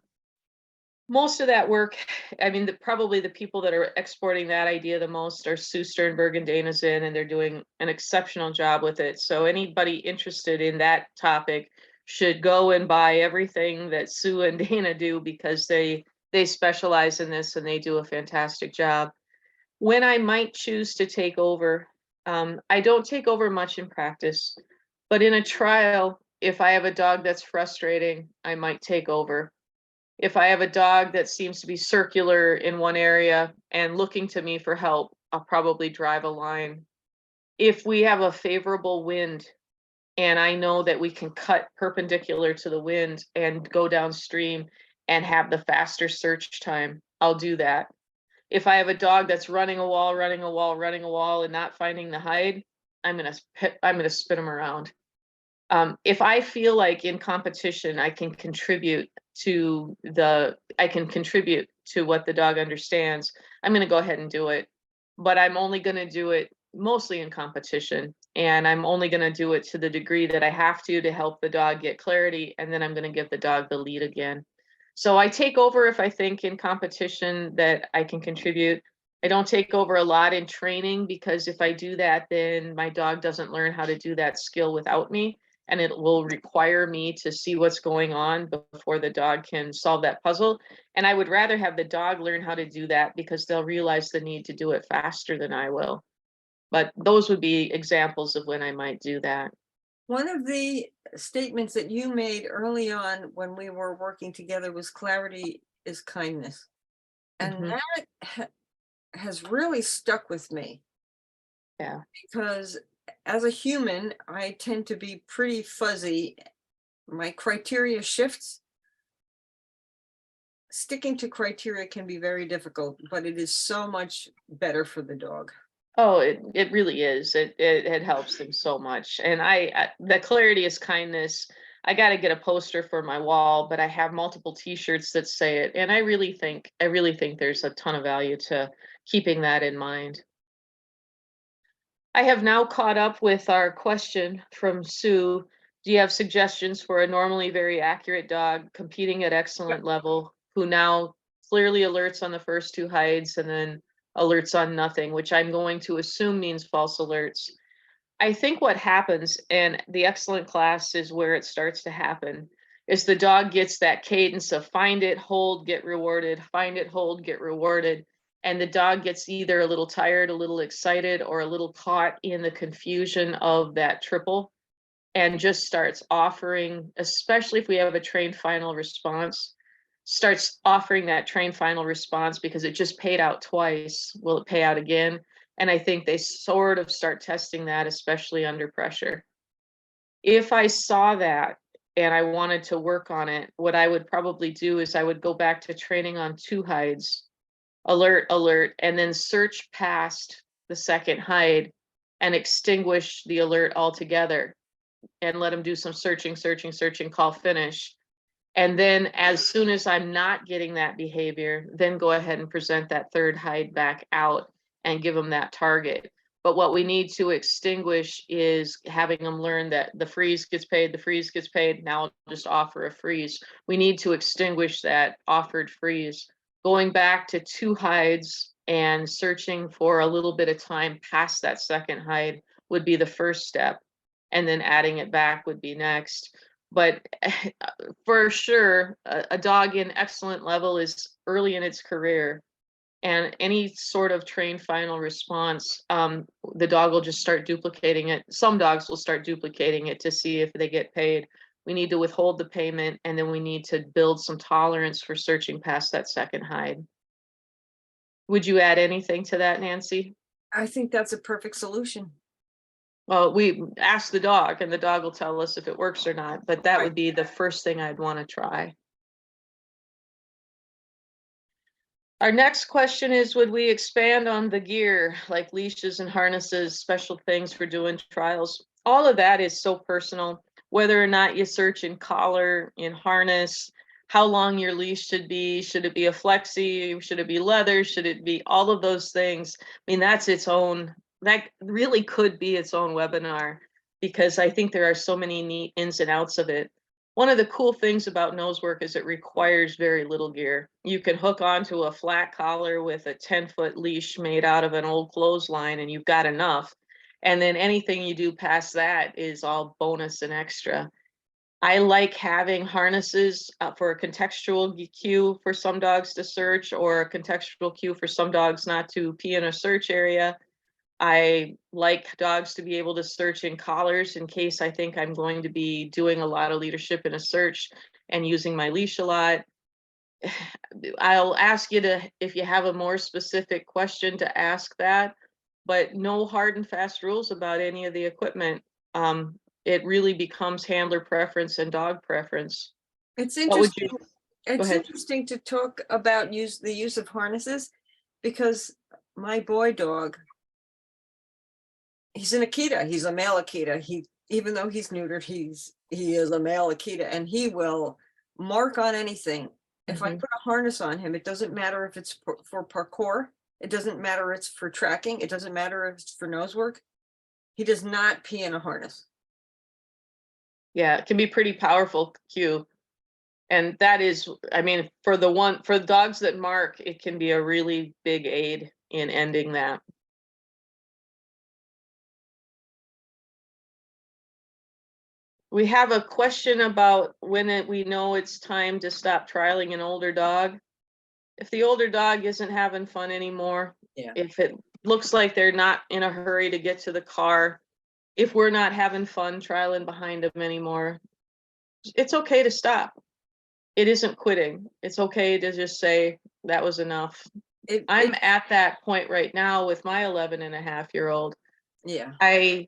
Most of that work, I mean, probably the people that are exporting that idea the most are Sue Sternberg and Dana Zinn, and they're doing an exceptional job with it. So anybody interested in that topic should go and buy everything that Sue and Dana do, because they specialize in this and they do a fantastic job. When I might choose to take over, I don't take over much in practice, but in a trial, if I have a dog that's frustrating, I might take over. If I have a dog that seems to be circular in one area and looking to me for help, I'll probably drive a line. If we have a favorable wind and I know that we can cut perpendicular to the wind and go downstream and have the faster search time, I'll do that. If I have a dog that's running a wall, and not finding the hide, I'm gonna spin them around. If I feel like in competition I can contribute to what the dog understands, I'm gonna go ahead and do it. But I'm only gonna do it mostly in competition, and I'm only gonna do it to the degree that I have to help the dog get clarity, and then I'm gonna give the dog the lead again. So I take over if I think in competition that I can contribute. I don't take over a lot in training, because if I do that, then my dog doesn't learn how to do that skill without me, and it will require me to see what's going on before the dog can solve that puzzle. And I would rather have the dog learn how to do that, because they'll realize the need to do it faster than I will. But those would be examples of when I might do that. One of the statements that you made early on when we were working together was clarity is kindness. And Mhm. that has really stuck with me, Yeah. because as a human, I tend to be pretty fuzzy. My criteria shifts. Sticking to criteria can be very difficult, but it is so much better for the dog. Oh, it really is. It helps them so much. And the clarity is kindness. I got to get a poster for my wall, but I have multiple t-shirts that say it. And I really think there's a ton of value to keeping that in mind. I have now caught up with our question from Sue. Do you have suggestions for a normally very accurate dog competing at excellent level, who now clearly alerts on the first two hides and then alerts on nothing, which I'm going to assume means false alerts? I think what happens, and the excellent class is where it starts to happen, is the dog gets that cadence of find it, hold, get rewarded, find it, hold, get rewarded. And the dog gets either a little tired, a little excited, or a little caught in the confusion of that triple, and just starts offering, especially if we have a trained final response, starts offering that train final response because it just paid out twice. Will it pay out again? And I think they sort of start testing that, especially under pressure. If I saw that and I wanted to work on it, what I would probably do is I would go back to training on 2 hides, alert, alert, and then search past the second hide and extinguish the alert altogether and let them do some searching, searching, searching, call finish. And then as soon as I'm not getting that behavior, then go ahead and present that third hide back out and give them that target. But what we need to extinguish is having them learn that the freeze gets paid, the freeze gets paid. Now I'll just offer a freeze. We need to extinguish that offered freeze. Going back to 2 hides and searching for a little bit of time past that second hide would be the first step. And then adding it back would be next. But for sure, a dog in excellent level is early in its career, and any sort of trained final response, the dog will just start duplicating it. Some dogs will start duplicating it to see if they get paid. We need to withhold the payment, and then we need to build some tolerance for searching past that second hide. Would you add anything to that, Nancy? I think that's a perfect solution. Well, we ask the dog, and the dog will tell us if it works or not, but that Right. would be the first thing I'd want to try. Our next question is, would we expand on the gear, like leashes and harnesses, special things for doing trials? All of that is so personal, whether or not you search in collar, in harness, how long your leash should be it be a flexi, should it be leather, should it be all of those things. I mean, that's its own, that really could be its own webinar, because I think there are so many neat ins and outs of it. One of the cool things about nose work is it requires very little gear. You can hook onto a flat collar with a 10-foot leash made out of an old clothesline and you've got enough. And then anything you do past that is all bonus and extra. I like having harnesses for a contextual cue for some dogs to search, or a contextual cue for some dogs not to pee in a search area. I like dogs to be able to search in collars in case I think I'm going to be doing a lot of leadership in a search and using my leash a lot. I'll ask you to, if you have a more specific question, to ask that, but no hard and fast rules about any of the equipment. It really becomes handler preference and dog preference. It's What would you, interesting. go It's ahead. interesting to talk about the use of harnesses, because my boy dog, he's an Akita. He's a male Akita. Even though he's neutered, he is a male Akita, and he will mark on anything. If I Mhm. put a harness on him, it doesn't matter if it's for parkour. It doesn't matter if it's for tracking. It doesn't matter if it's for nose work. He does not pee in a harness. Yeah, it can be pretty powerful cue. And that is, I mean, for the dogs that mark, it can be a really big aid in ending that. We have a question about when we know it's time to stop trialing an older dog. If the older dog isn't having fun anymore, Yeah. if it looks like they're not in a hurry to get to the car, if we're not having fun trialing behind them anymore, it's okay to stop. It isn't quitting. It's okay to just say that was enough. I'm at that point right now with my 11-and-a-half-year-old. Yeah. I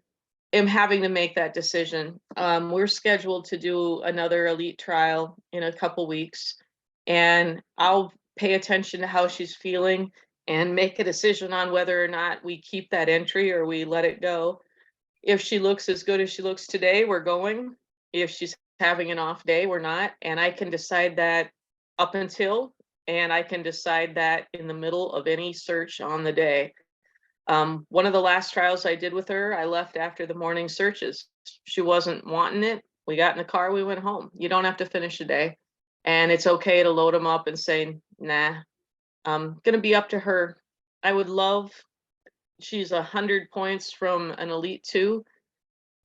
am having to make that decision. We're scheduled to do another elite trial in a couple weeks, and I'll pay attention to how she's feeling and make a decision on whether or not we keep that entry or we let it go. If she looks as good as she looks today, we're going. If she's having an off day, we're not. And I can decide that up until, and I can decide that in the middle of any search on the day. One of the last trials I did with her, I left after the morning searches. She wasn't wanting it. We got in the car, we went home. You don't have to finish a day. And it's okay to load them up and say, nah, gonna be up to her. I would love, she's 100 points from an elite 2.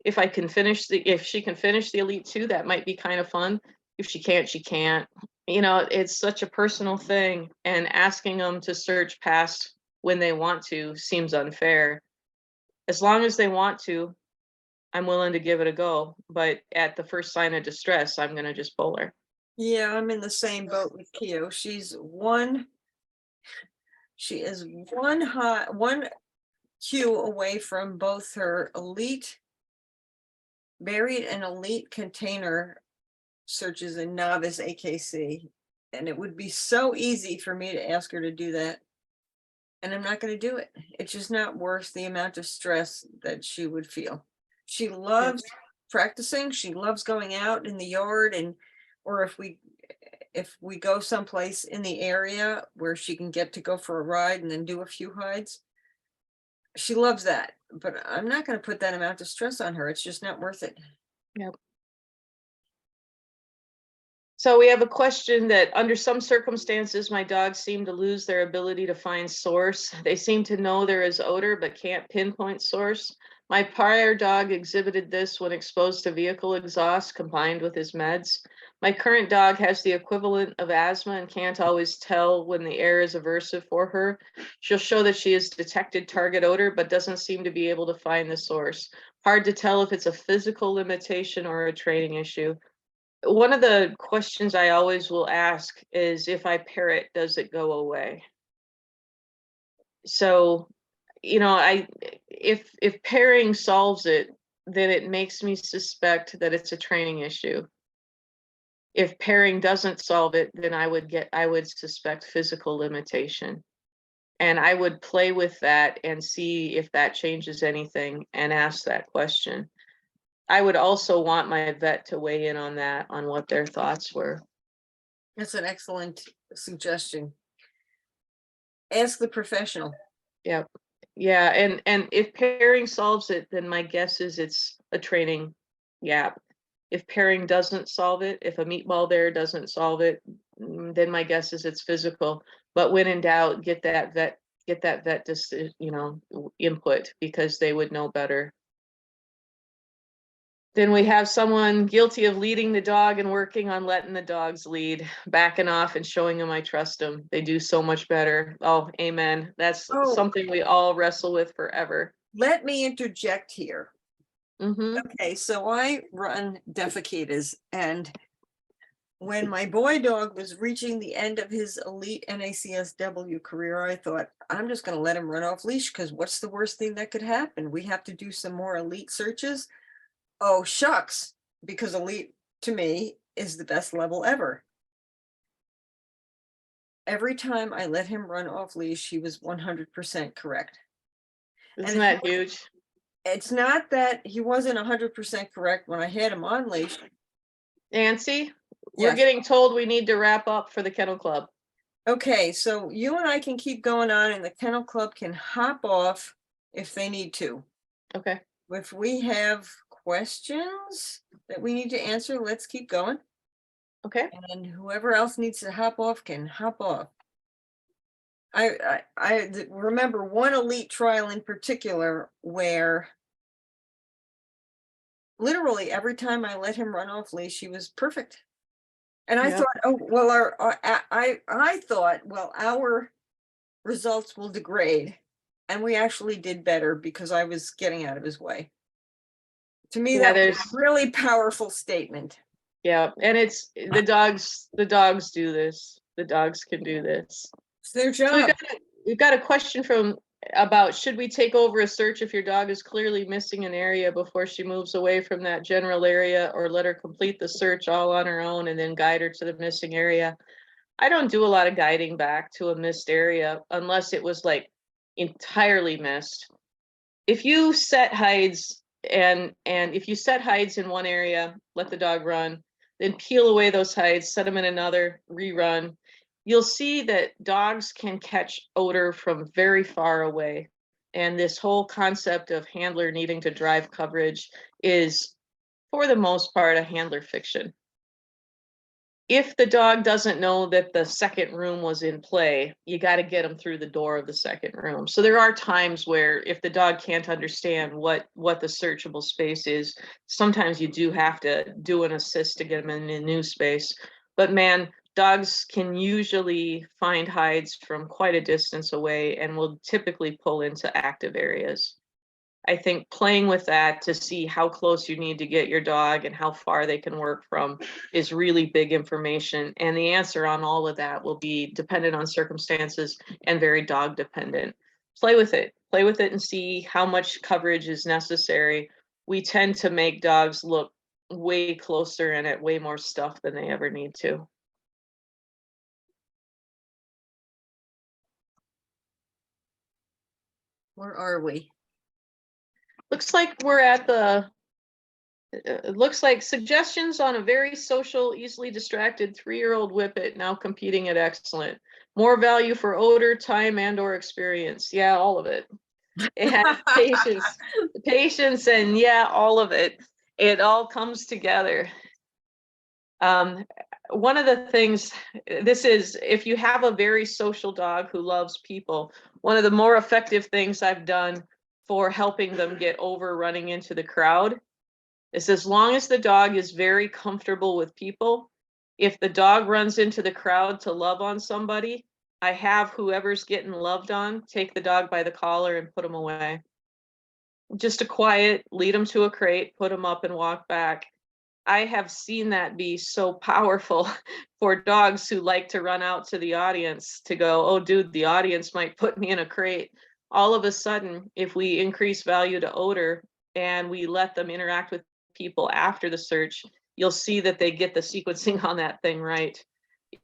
If she can finish the elite 2, that might be kind of fun. If she can't, she can't. You know, it's such a personal thing, and asking them to search past when they want to seems unfair. As long as they want to, I'm willing to give it a go, but at the first sign of distress, I'm going to just pull her. Yeah, I'm in the same boat with Keo. She is one one Q away from both her elite buried and elite container searches and novice AKC. And it would be so easy for me to ask her to do that. And I'm not going to do it. It's just not worth the amount of stress that she would feel. She loves practicing. She loves going out in the yard, and or if we go someplace in the area where she can get to go for a ride and then do a few hides. She loves that, but I'm not going to put that amount of stress on her. It's just not worth it. Yep. So we have a question that under some circumstances, my dogs seem to lose their ability to find source. They seem to know there is odor, but can't pinpoint source. My prior dog exhibited this when exposed to vehicle exhaust combined with his meds. My current dog has the equivalent of asthma and can't always tell when the air is aversive for her. She'll show that she has detected target odor, but doesn't seem to be able to find the source. Hard to tell if it's a physical limitation or a training issue. One of the questions I always will ask is, if I pair it, does it go away? So, if pairing solves it, then it makes me suspect that it's a training issue. If pairing doesn't solve it, then I would suspect physical limitation. And I would play with that and see if that changes anything and ask that question. I would also want my vet to weigh in on that, on what their thoughts were. That's an excellent suggestion. Ask the professional. Yep. Yeah, and if pairing solves it, then my guess is it's a training gap. If pairing doesn't solve it, if a meatball there doesn't solve it, then my guess is it's physical. But when in doubt, get that vet input, because they would know better. Then we have someone guilty of leading the dog and working on letting the dogs lead, backing off and showing them I trust them. They do so much better. Oh, amen. That's something we all wrestle with forever. Let me interject here. Mm-hmm. Okay, so I run defecators, and when my boy dog was reaching the end of his elite NACSW career, I thought, I'm just going to let him run off leash, because what's the worst thing that could happen? We have to do some more elite searches. Oh, shucks, because elite to me is the best level ever. Every time I let him run off leash, he was 100% correct. Isn't that huge? It's not that he wasn't 100% correct when I had him on leash. Nancy, we're Yes. getting told we need to wrap up for the Kennel Club. Okay, so you and I can keep going on, and the Kennel Club can hop off if they need to. Okay. If we have questions that we need to answer, let's keep going. Okay. And whoever else needs to hop off can hop off. I remember one elite trial in particular where literally every time I let him run off leash, he was perfect. And I thought, oh, well, I thought, well, our results will degrade. And we actually did better because I was getting out of his way. To me, that was a really powerful statement. Yeah, and it's the dogs do this. The dogs can do this. It's their job. So we've got a question about, should we take over a search if your dog is clearly missing an area before she moves away from that general area, or let her complete the search all on her own and then guide her to the missing area? I don't do a lot of guiding back to a missed area unless it was like entirely missed. If you set hides and if you set hides in one area, let the dog run, then peel away those hides, set them in another, rerun, you'll see that dogs can catch odor from very far away. And this whole concept of handler needing to drive coverage is, for the most part, a handler fiction. If the dog doesn't know that the second room was in play, you got to get them through the door of the second room. So there are times where if the dog can't understand what the searchable space is, sometimes you do have to do an assist to get them in a new space. But man, dogs can usually find hides from quite a distance away and will typically pull into active areas. I think playing with that to see how close you need to get your dog and how far they can work from is really big information. And the answer on all of that will be dependent on circumstances and very dog dependent. Play with it and see how much coverage is necessary. We tend to make dogs look way closer and at way more stuff than they ever need to. Where are we? Looks like we're at it looks like suggestions on a very social, easily distracted 3-year-old whippet now competing at excellent. More value for odor, time, and/or experience. Yeah, all of it. And patience, and yeah, all of it. It all comes together. One of the things, this is, if you have a very social dog who loves people, one of the more effective things I've done for helping them get over running into the crowd is, as long as the dog is very comfortable with people, if the dog runs into the crowd to love on somebody, I have whoever's getting loved on take the dog by the collar and put him away. Just a quiet, lead him to a crate, put him up and walk back. I have seen that be so powerful for dogs who like to run out to the audience to go, oh, dude, the audience might put me in a crate. All of a sudden, if we increase value to odor and we let them interact with people after the search, you'll see that they get the sequencing on that thing right.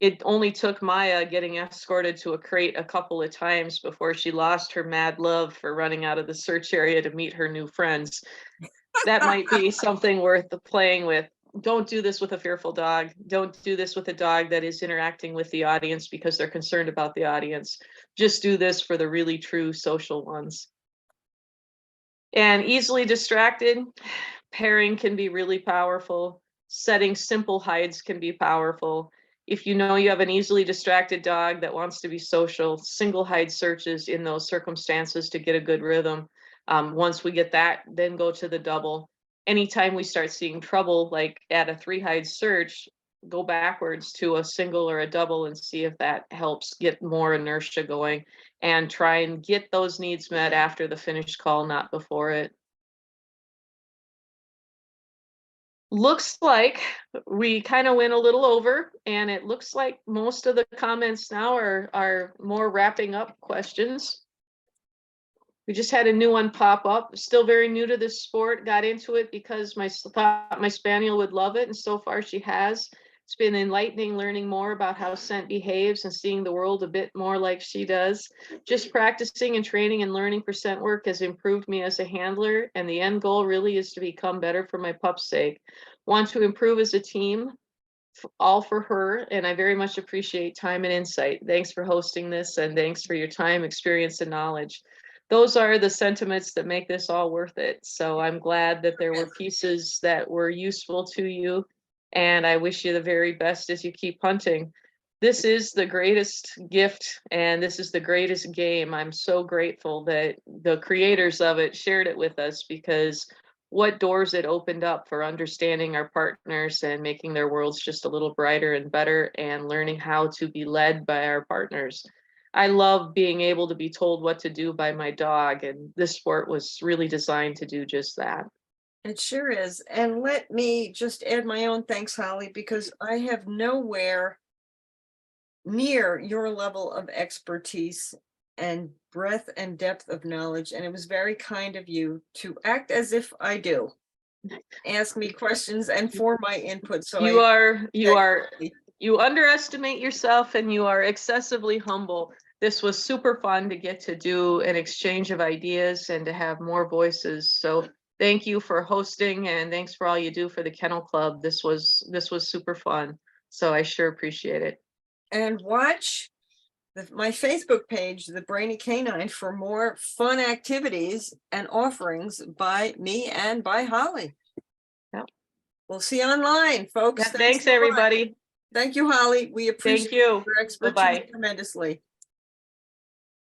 It only took Maya getting escorted to a crate a couple of times before she lost her mad love for running out of the search area to meet her new friends. That might be something worth playing with. Don't do this with a fearful dog. Don't do this with a dog that is interacting with the audience because they're concerned about the audience. Just do this for the really true social ones. And easily distracted, pairing can be really powerful. Setting simple hides can be powerful. If you know you have an easily distracted dog that wants to be social, single hide searches in those circumstances to get a good rhythm. Once we get that, then go to the double. Anytime we start seeing trouble, like at a 3-hide search, go backwards to a single or a double and see if that helps get more inertia going, and try and get those needs met after the finish call, not before it. Looks like we kind of went a little over, and it looks like most of the comments now are more wrapping up questions. We just had a new one pop up. Still very new to this sport. Got into it because thought my spaniel would love it, and so far she has. It's been enlightening learning more about how scent behaves and seeing the world a bit more like she does. Just practicing and training and learning for scent work has improved me as a handler, and the end goal really is to become better for my pup's sake. Want to improve as a team, all for her, and I very much appreciate time and insight. Thanks for hosting this, and thanks for your time, experience, and knowledge. Those are the sentiments that make this all worth it. So I'm glad that there were pieces that were useful to you, and I wish you the very best as you keep hunting. This is the greatest gift, and this is the greatest game. I'm so grateful that the creators of it shared it with us, because what doors it opened up for understanding our partners and making their worlds just a little brighter and better, and learning how to be led by our partners. I love being able to be told what to do by my dog, and this sport was really designed to do just that. It sure is. And let me just add my own thanks, Holly, because I have nowhere near your level of expertise and breadth and depth of knowledge. And it was very kind of you to act as if I do. Ask me questions and for my input. So you underestimate yourself, and you are excessively humble. This was super fun to get to do an exchange of ideas and to have more voices. So thank you for hosting, and thanks for all you do for the Kennel Club. This was super fun. So I sure appreciate it. And watch my Facebook page, The Brainy Canine, for more fun activities and offerings by me and by Holly. Yep. We'll see you online, folks. Yeah, thanks everybody. Thank you, Holly. We appreciate your expertise tremendously.